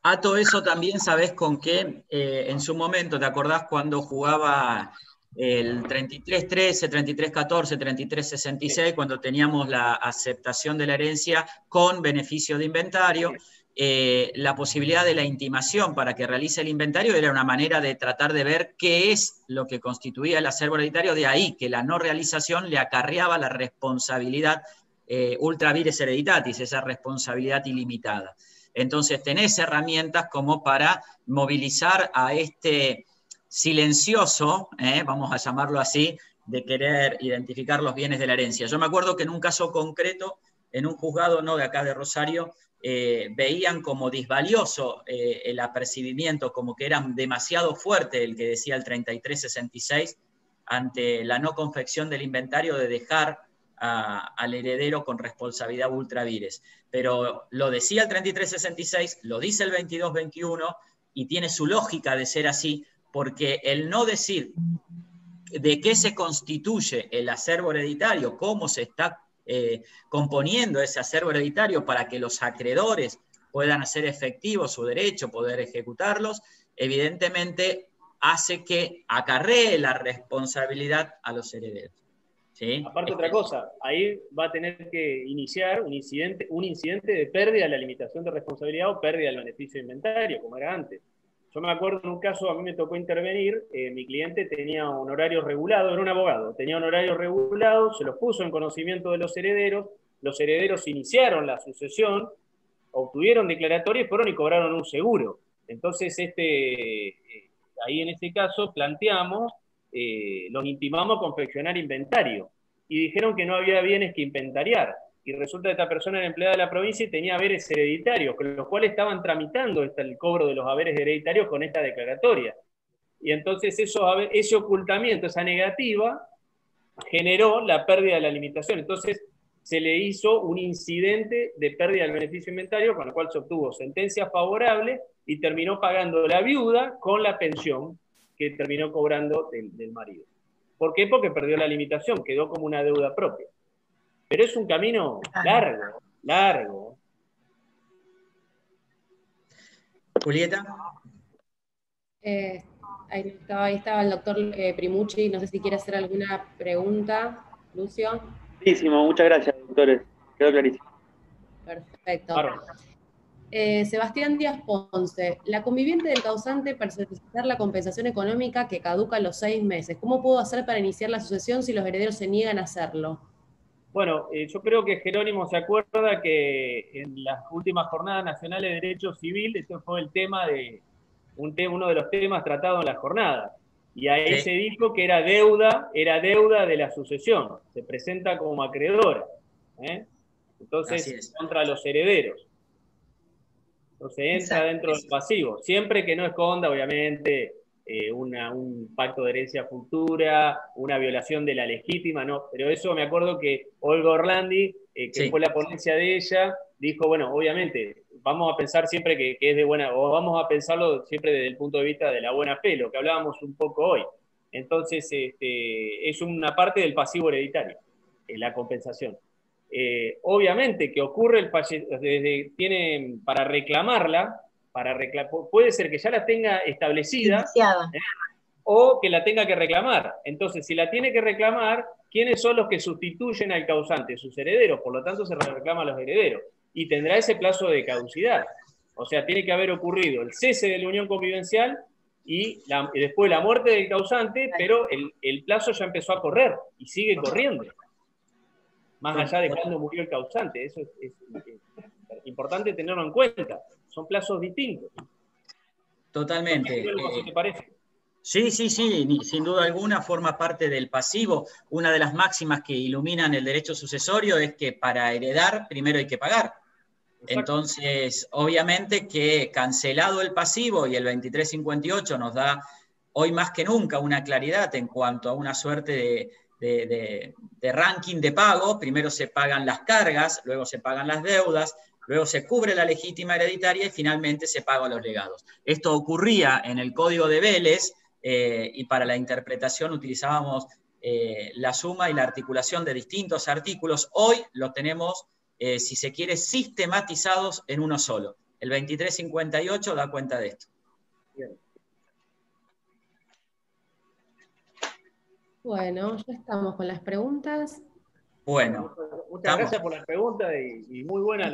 Ato eso también, ¿sabés con qué? En su momento, ¿te acordás cuando jugaba el 33-13, 33-14, 33-66, cuando teníamos la aceptación de la herencia con beneficio de inventario? La posibilidad de la intimación para que realice el inventario era una manera de tratar de ver qué es lo que constituía el acervo hereditario, de ahí que la no realización le acarreaba la responsabilidad ultra vires hereditatis, esa responsabilidad ilimitada. Entonces tenés herramientas como para movilizar a este silencioso, vamos a llamarlo así, de querer identificar los bienes de la herencia. Yo me acuerdo que en un caso concreto, en un juzgado no de acá de Rosario, veían como disvalioso el apercibimiento, como que era demasiado fuerte el que decía el 3366 ante la no confección del inventario de dejar al heredero con responsabilidad ultra vires. Pero lo decía el 3366, lo dice el 2221 y tiene su lógica de ser así, porque el no decir de qué se constituye el acervo hereditario, cómo se está componiendo ese acervo hereditario para que los acreedores puedan hacer efectivo su derecho, poder ejecutarlos, evidentemente hace que acarree la responsabilidad a los herederos. ¿Sí? Aparte otra cosa, ahí va a tener que iniciar un incidente de pérdida de la limitación de responsabilidad o pérdida del beneficio de inventario, como era antes. Yo me acuerdo en un caso, a mí me tocó intervenir, mi cliente tenía un horario regulado, era un abogado, tenía un horario regulado, se lo puso en conocimiento de los herederos iniciaron la sucesión, obtuvieron declaratoria y fueron y cobraron un seguro. Entonces, ahí en este caso planteamos, los intimamos a confeccionar inventario, y dijeron que no había bienes que inventariar. Y resulta que esta persona era empleada de la provincia y tenía haberes hereditarios, con los cuales estaban tramitando el cobro de los haberes hereditarios con esta declaratoria. Y entonces ese ocultamiento, esa negativa, generó la pérdida de la limitación. Entonces se le hizo un incidente de pérdida del beneficio inventario, con lo cual se obtuvo sentencia favorable y terminó pagando la viuda con la pensión que terminó cobrando del marido. ¿Por qué? Porque perdió la limitación, quedó como una deuda propia. Pero es un camino largo. Julieta. Ahí estaba el doctor Primucci, no sé si quiere hacer alguna pregunta. Lucio. Clarísimo, muchas gracias, doctores. Quedó clarísimo. Perfecto. Sebastián Díaz Ponce, la conviviente del causante para solicitar la compensación económica que caduca a los 6 meses. ¿Cómo puedo hacer para iniciar la sucesión si los herederos se niegan a hacerlo? Bueno, yo creo que Jerónimo se acuerda que en las últimas jornadas nacionales de derecho civil, este fue el tema uno de los temas tratados en la jornada. Y ahí se dijo que era deuda de la sucesión, se presenta como acreedora. Entonces, contra los herederos. Entonces entra dentro del pasivo, siempre que no esconda, obviamente, un pacto de herencia futura, una violación de la legítima, no, pero eso me acuerdo que Olga Orlandi, que fue la ponencia de ella, dijo, bueno, obviamente, vamos a pensar siempre que es de buena, o vamos a pensarlo siempre desde el punto de vista de la buena fe, lo que hablábamos un poco hoy. Entonces, es una parte del pasivo hereditario, la compensación. Obviamente que ocurre el fallecimiento, tienen para reclamarla, puede ser que ya la tenga establecida o que la tenga que reclamar. Entonces, si la tiene que reclamar, ¿quiénes son los que sustituyen al causante? Sus herederos, por lo tanto se reclama a los herederos. Y tendrá ese plazo de caducidad. O sea, tiene que haber ocurrido el cese de la unión convivencial y después la muerte del causante, pero el plazo ya empezó a correr y sigue corriendo. Más allá de cuándo murió el causante. Eso es importante tenerlo en cuenta. Son plazos distintos. Totalmente. ¿Te parece? Sí, sin duda alguna forma parte del pasivo. Una de las máximas que iluminan el derecho sucesorio es que para heredar primero hay que pagar. Exacto. Entonces, obviamente que cancelado el pasivo y el 2358 nos da hoy más que nunca una claridad en cuanto a una suerte de ranking de pago. Primero se pagan las cargas, luego se pagan las deudas, luego se cubre la legítima hereditaria y finalmente se pagan los legados. Esto ocurría en el Código de Vélez y para la interpretación utilizábamos la suma y la articulación de distintos artículos. Hoy lo tenemos, si se quiere, sistematizados en uno solo. El 2358 da cuenta de esto. Bien. Bueno, ya estamos con las preguntas. Bueno. Muchas gracias por las preguntas y muy buena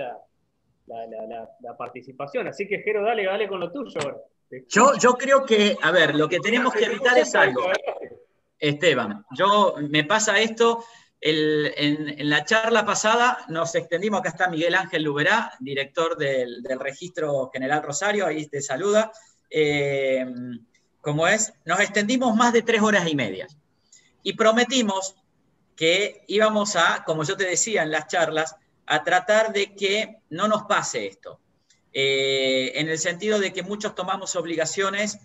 la participación. Así que, Jero, dale con lo tuyo ahora. Yo creo que, a ver, lo que tenemos que evitar es algo. Esteban, me pasa esto, En la charla pasada nos extendimos, acá está Miguel Ángel Luberá, director del Registro General Rosario, ahí te saluda. Nos extendimos más de 3 horas y media. Y prometimos que íbamos a, como yo te decía en las charlas, a tratar de que no nos pase esto. En el sentido de que muchos tomamos obligaciones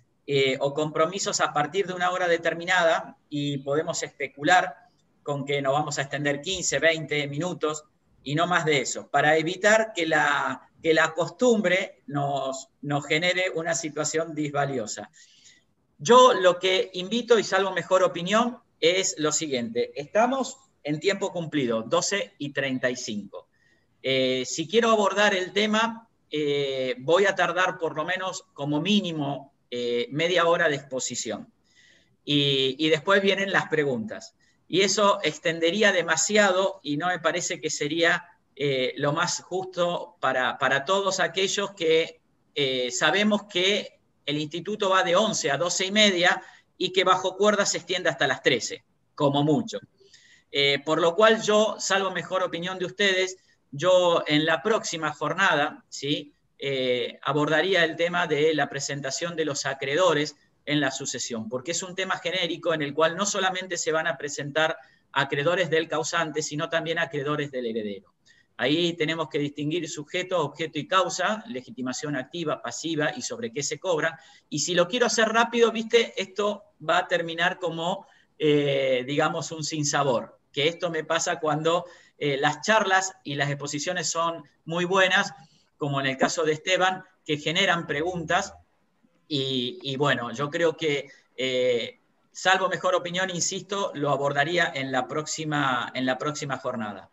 o compromisos a partir de una hora determinada y podemos especular con que nos vamos a extender 15, 20 minutos y no más de eso, para evitar que la costumbre nos genere una situación disvaliosa. Yo lo que invito, y salvo mejor opinión, es lo siguiente. Estamos en tiempo cumplido, 12:35. Si quiero abordar el tema, voy a tardar por lo menos como mínimo media hora de exposición. Y después vienen las preguntas. Y eso extendería demasiado y no me parece que sería lo más justo para todos aquellos que sabemos que el instituto va de 11 a 12:30 y que bajo cuerda se extiende hasta las 13, como mucho. Por lo cual yo, salvo mejor opinión de ustedes, yo en la próxima jornada, ¿sí? Abordaría el tema de la presentación de los acreedores en la sucesión, porque es un tema genérico en el cual no solamente se van a presentar acreedores del causante, sino también acreedores del heredero. Ahí tenemos que distinguir sujeto, objeto y causa, legitimación activa, pasiva y sobre qué se cobran. Y si lo quiero hacer rápido, ¿viste? Esto va a terminar como, digamos, un sinsabor. Que esto me pasa cuando las charlas y las exposiciones son muy buenas, como en el caso de Esteban, que generan preguntas. Y bueno, yo creo que, salvo mejor opinión, insisto, lo abordaría en la próxima jornada.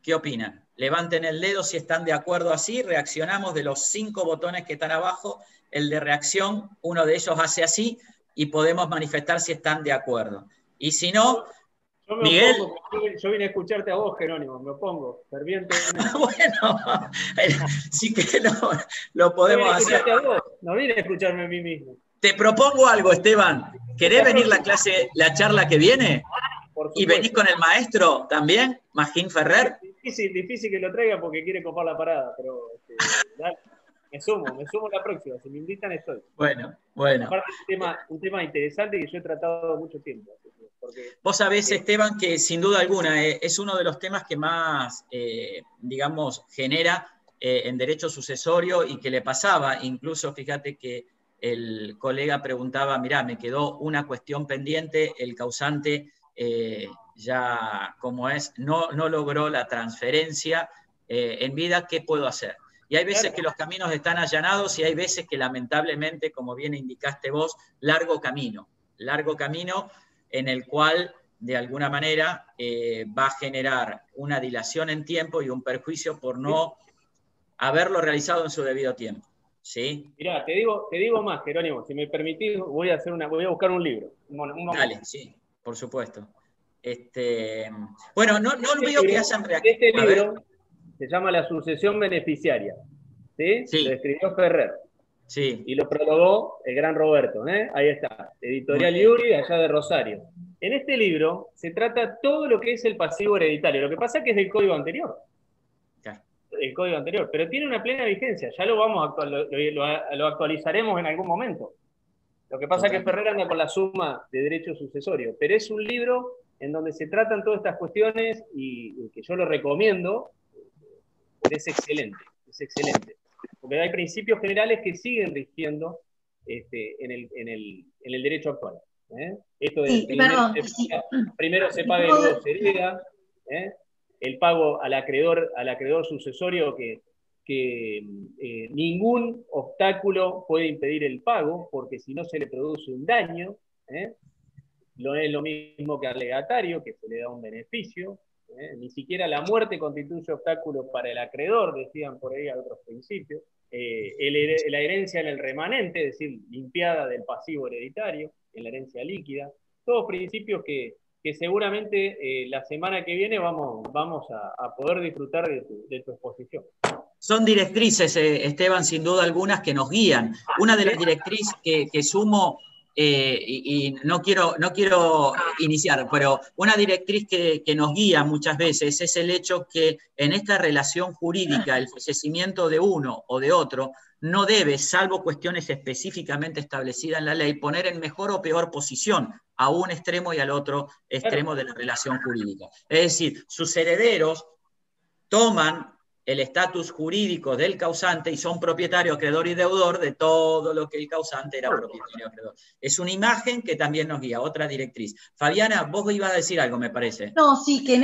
¿Qué opinan? Levanten el dedo si están de acuerdo así. Reaccionamos de los 5 botones que están abajo. El de reacción, uno de ellos hace así y podemos manifestar si están de acuerdo. Y si no, Miguel. Yo vine a escucharte a vos, Jerónimo, me opongo fervientemente. Bueno, sí que lo podemos hacer. No vine a escucharme a mí mismo. Te propongo algo, Esteban. ¿Querés venir la charla que viene? ¿Y venís con el maestro también, Magín Ferrer? Difícil que lo traiga porque quiere copar la parada, pero dale, me sumo la próxima. Si me invitan, estoy. Bueno. Aparte, un tema interesante que yo he tratado mucho tiempo. Vos sabés, Esteban, que sin duda alguna es uno de los temas que más, digamos, genera en derecho sucesorio y que le pasaba. Incluso, fíjate que el colega preguntaba, mirá, me quedó una cuestión pendiente, el causante ya, como es, no logró la transferencia en vida, ¿qué puedo hacer? Y hay veces que los caminos están allanados y hay veces que lamentablemente, como bien indicaste vos, largo camino en el cual de alguna manera va a generar una dilación en tiempo y un perjuicio por no haberlo realizado en su debido tiempo. ¿Sí? Mirá, te digo más, Jerónimo, si me permitís, voy a buscar un libro. Dale, sí, por supuesto. Bueno, no olvido que hayan reaccionado. Este libro se llama La sucesión beneficiaria. ¿Sí? Sí. Lo escribió Ferrer. Sí. Y lo prologó el gran Roberto. Ahí está. Editorial Iuri, allá de Rosario. En este libro se trata todo lo que es el pasivo hereditario. Lo que pasa es que es del código anterior. El código anterior, pero tiene una plena vigencia. Ya lo actualizaremos en algún momento. Lo que pasa es que Ferrer anda con la suma de derecho sucesorio, pero es un libro en donde se tratan todas estas cuestiones y que yo lo recomiendo, es excelente, porque hay principios generales que siguen rigiendo en el derecho actual. Esto de primero se paga y luego se hereda, el pago al acreedor sucesorio que ningún obstáculo puede impedir el pago, porque si no se le produce un daño, no es lo mismo que al legatario, que se le da un beneficio, ni siquiera la muerte constituye obstáculo para el acreedor, decían por ahí otros principios, la herencia en el remanente, es decir, limpiada del pasivo hereditario, en la herencia líquida, todos principios que seguramente la semana que viene vamos a poder disfrutar de tu exposición. Son directrices, Esteban, sin duda algunas, que nos guían. Una de las directrices que sumo y no quiero iniciar, pero una directriz que nos guía muchas veces es el hecho que en esta relación jurídica el fallecimiento de uno o de otro no debe, salvo cuestiones específicamente establecidas en la ley, poner en mejor o peor posición a un extremo y al otro extremo de la relación jurídica. Es decir, sus herederos toman el estatus jurídico del causante y son propietario, acreedor y deudor de todo lo que el causante era propietario, acreedor. Es una imagen que también nos guía, otra directriz. Fabiana, vos ibas a decir algo, me parece. No, sí, que en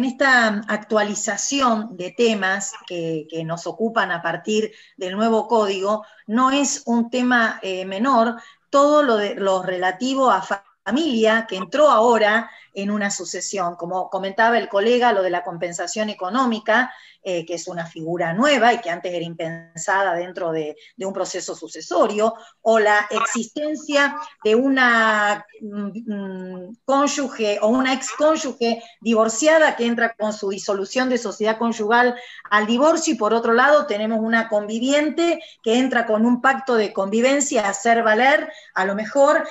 esta actualización de temas que nos ocupan a partir del nuevo código, no es un tema menor todo lo relativo a familia que entró ahora en una sucesión. Como comentaba el colega, lo de la compensación económica, que es una figura nueva y que antes era impensada dentro de un proceso sucesorio, o la existencia de una cónyuge o una excónyuge divorciada que entra con su disolución de sociedad conyugal al divorcio, y por otro lado tenemos una conviviente que entra con un pacto de convivencia a hacer valer, a lo mejor,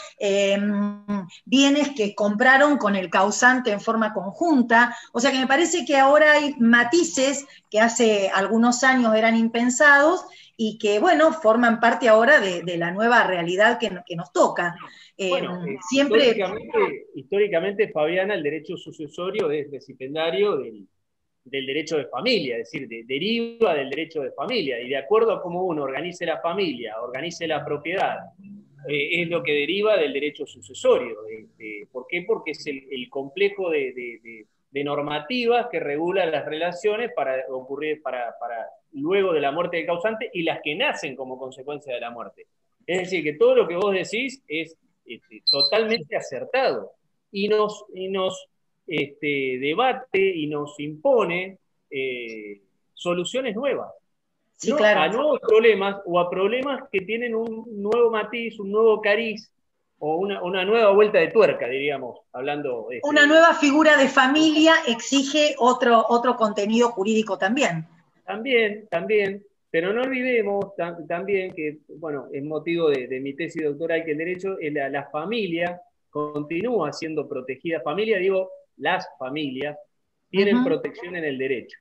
bienes que compraron con el causante en forma conjunta. O sea que me parece que ahora hay matices que hace algunos años eran impensados y que, bueno, forman parte ahora de la nueva realidad que nos toca. Bueno, siempre... históricamente, Fabiana, el derecho sucesorio es recipendario del derecho de familia, es decir, deriva del derecho de familia, y de acuerdo a cómo uno organice la familia, organice la propiedad, es lo que deriva del derecho sucesorio. ¿Por qué? Porque es el complejo de normativas que regula las relaciones para luego de la muerte del causante y las que nacen como consecuencia de la muerte. Es decir, que todo lo que vos decís es totalmente acertado y nos debate y nos impone soluciones nuevas. Sí, no claro. A nuevos problemas o a problemas que tienen un nuevo matiz, un nuevo cariz o una nueva vuelta de tuerca, diríamos, hablando... Una nueva figura de familia exige otro contenido jurídico también. También, pero no olvidemos también que, bueno, es motivo de mi tesis doctoral, que el derecho, la familia continúa siendo protegida. Familia, digo, las familias tienen protección en el derecho.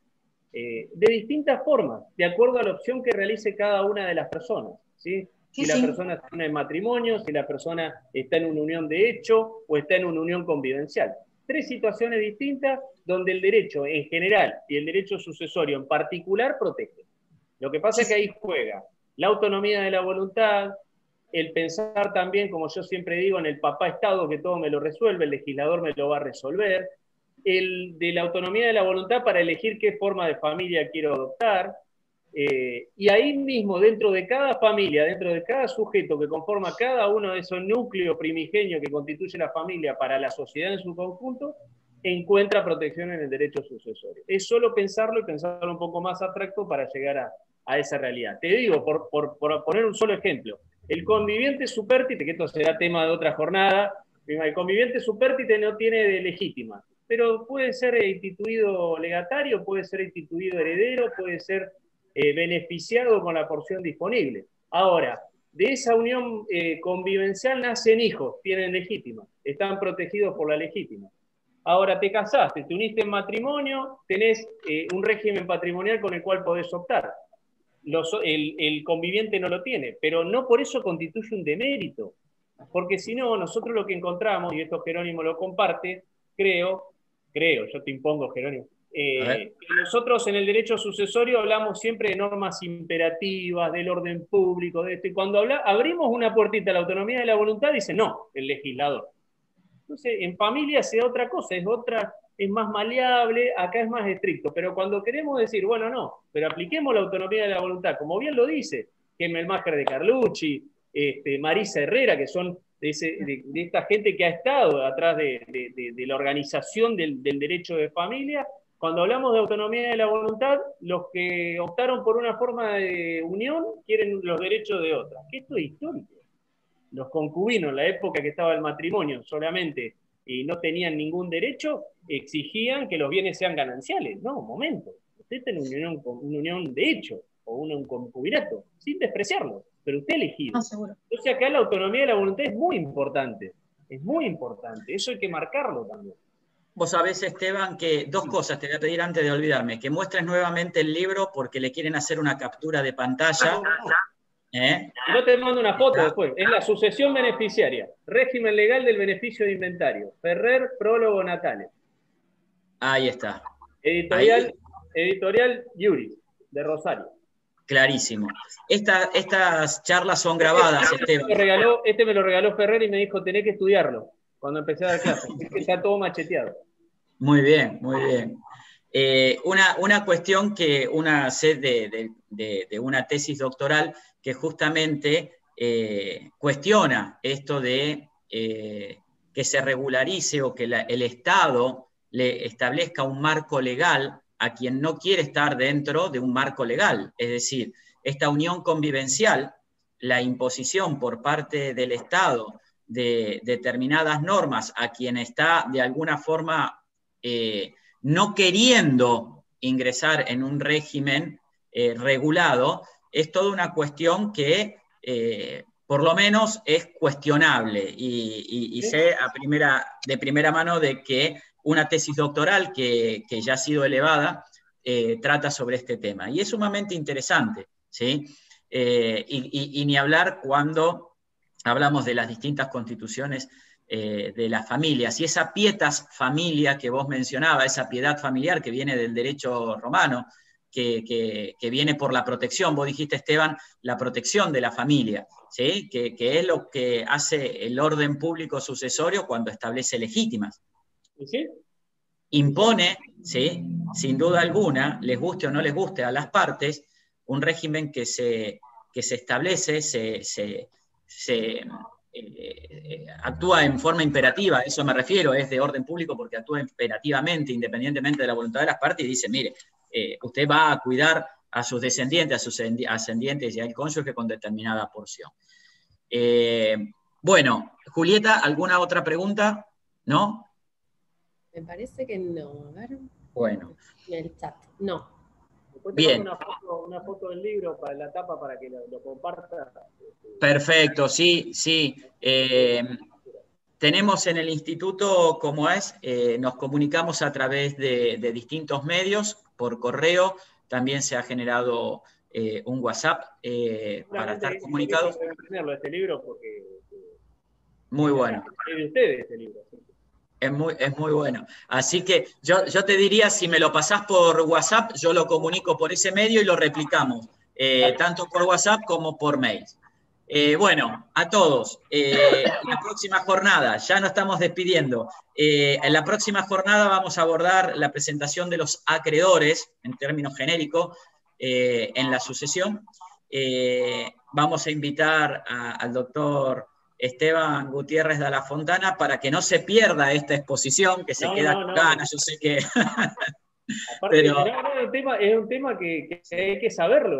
De distintas formas, de acuerdo a la opción que realice cada una de las personas, ¿sí? Si la persona está en matrimonio, si la persona está en una unión de hecho o está en una unión convivencial. 3 situaciones distintas donde el derecho en general y el derecho sucesorio en particular protege. Lo que pasa es que ahí juega la autonomía de la voluntad, el pensar también, como yo siempre digo, en el papá Estado que todo me lo resuelve, el legislador me lo va a resolver, el de la autonomía de la voluntad para elegir qué forma de familia quiero adoptar, y ahí mismo, dentro de cada familia, dentro de cada sujeto que conforma cada uno de esos núcleos primigenios que constituye la familia para la sociedad en su conjunto, encuentra protección en el derecho sucesorio. Es solo pensarlo y pensarlo un poco más abstracto para llegar a esa realidad. Te digo, por poner un solo ejemplo, el conviviente supértite, que esto será tema de otra jornada, el conviviente supértite no tiene de legítima, pero puede ser instituido legatario, puede ser instituido heredero, puede ser beneficiado con la porción disponible. Ahora, de esa unión convivencial nacen hijos, tienen legítima, están protegidos por la legítima. Ahora te casaste, te uniste en matrimonio, tenés un régimen patrimonial con el cual podés optar. El conviviente no lo tiene, pero no por eso constituye un demérito, porque si no, nosotros lo que encontramos, y esto Jerónimo lo comparte, creo, yo te impongo, Jerónimo, nosotros en el derecho sucesorio hablamos siempre de normas imperativas, del orden público, de esto, y cuando abrimos una puertita a la autonomía de la voluntad, dice no, el legislador. Entonces, en familia se da otra cosa, es más maleable, acá es más estricto, pero cuando queremos decir, bueno, no, pero apliquemos la autonomía de la voluntad, como bien lo dice Gemmelmacher de Carlucci, Marisa Herrera, que son de esta gente que ha estado atrás de la organización del derecho de familia. Cuando hablamos de autonomía de la voluntad, los que optaron por una forma de unión quieren los derechos de otra. Esto es histórico. Los concubinos, en la época que estaba el matrimonio solamente y no tenían ningún derecho, exigían que los bienes sean gananciales. No, un momento. Usted tiene una unión de hecho o un concubinato, sin despreciarlo. pero usted ha elegido. No, seguro. Entonces acá la autonomía de la voluntad es muy importante. Es muy importante. Eso hay que marcarlo también. Vos sabés, Esteban, que dos cosas te voy a pedir antes de olvidarme. Que muestres nuevamente el libro porque le quieren hacer una captura de pantalla. Yo te mando una foto después. Es la sucesión beneficiaria. Régimen legal del beneficio de inventario. Ferrer, prólogo Natale. Ahí está. Editorial Yuris, de Rosario. Clarísimo. Estas charlas son grabadas, Esteban. Este me lo regaló Ferrer y me dijo, tenés que estudiarlo cuando empecé a dar clases. Es que está todo macheteado. Muy bien, muy bien. Una cuestión que una sede de una tesis doctoral que justamente cuestiona esto de que se regularice o que el Estado le establezca un marco legal a quien no quiere estar dentro de un marco legal. Es decir, esta unión convivencial, la imposición por parte del Estado de determinadas normas a quien está de alguna forma no queriendo ingresar en un régimen regulado, es toda una cuestión que por lo menos es cuestionable y sé de primera mano de que una tesis doctoral que ya ha sido elevada trata sobre este tema. Y es sumamente interesante, ¿sí? Y ni hablar cuando hablamos de las distintas constituciones de las familias. Y esa pietas familia que vos mencionabas, esa piedad familiar que viene del derecho romano, que viene por la protección, vos dijiste, Esteban, la protección de la familia, ¿sí? Que es lo que hace el orden público sucesorio cuando establece legítimas. ¿Sí? Impone, ¿sí? Sin duda alguna, les guste o no les guste a las partes, un régimen que se establece, actúa en forma imperativa, a eso me refiero, es de orden público porque actúa imperativamente, independientemente de la voluntad de las partes, y dice, mire, usted va a cuidar a sus descendientes, a sus ascendientes y al cónyuge con determinada porción. Bueno, Julieta, ¿alguna otra pregunta? ¿No? Me parece que no. A ver. Bueno. En el chat. No. Después te Bien. mando una foto del libro para la tapa para que lo comparta. Perfecto, sí, sí. Tenemos en el instituto, como es, nos comunicamos a través de distintos medios, por correo, también se ha generado un WhatsApp para estar comunicados. Este libro porque muy bueno. Es de ustedes este libro. ¿Sí? Es muy bueno. Así que yo te diría, si me lo pasás por WhatsApp, yo lo comunico por ese medio y lo replicamos, tanto por WhatsApp como por mail. Bueno, a todos, la próxima jornada, ya nos estamos despidiendo. En la próxima jornada vamos a abordar la presentación de los acreedores, en términos genéricos, en la sucesión. Vamos a invitar al doctor Esteban Gutiérrez de la Fontana para que no se pierda esta exposición, que se queda con ganas, yo sé que... Aparte, pero... es un tema que hay que saberlo,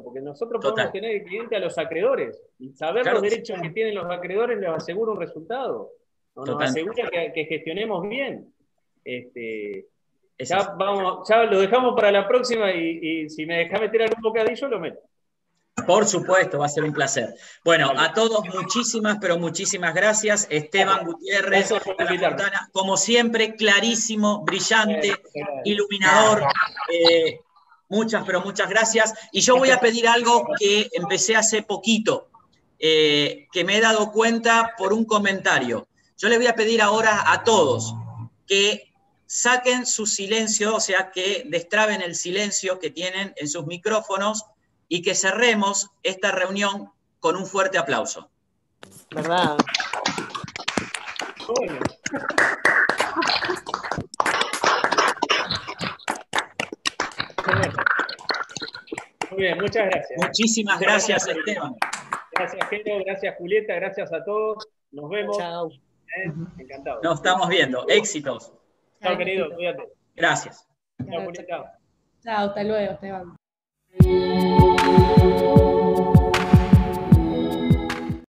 porque nosotros podemos tener el cliente a los acreedores, y saber los derechos que tienen los acreedores nos asegura un resultado, nos asegura que gestionemos bien. Ya lo dejamos para la próxima, y si me dejás meter algún bocadillo, lo meto. Por supuesto, va a ser un placer. Bueno, a todos muchísimas, pero muchísimas gracias. Esteban Gutiérrez, Fontana, como siempre, clarísimo, brillante, iluminador. Muchas, pero muchas gracias. Y yo voy a pedir algo que empecé hace poquito, que me he dado cuenta por un comentario. Yo le voy a pedir ahora a todos que saquen su silencio, o sea, que destraben el silencio que tienen en sus micrófonos, y que cerremos esta reunión con un fuerte aplauso. ¿Verdad? Bueno. Muy bien, muchas gracias. Muchísimas gracias, Esteban. Gracias, Gero, gracias, Julieta, gracias a todos. Nos vemos. Chao. Encantado. Nos estamos viendo. Éxitos. Chao, querido, cuídate. Gracias. Chao, Julieta. Chao, hasta luego, Esteban.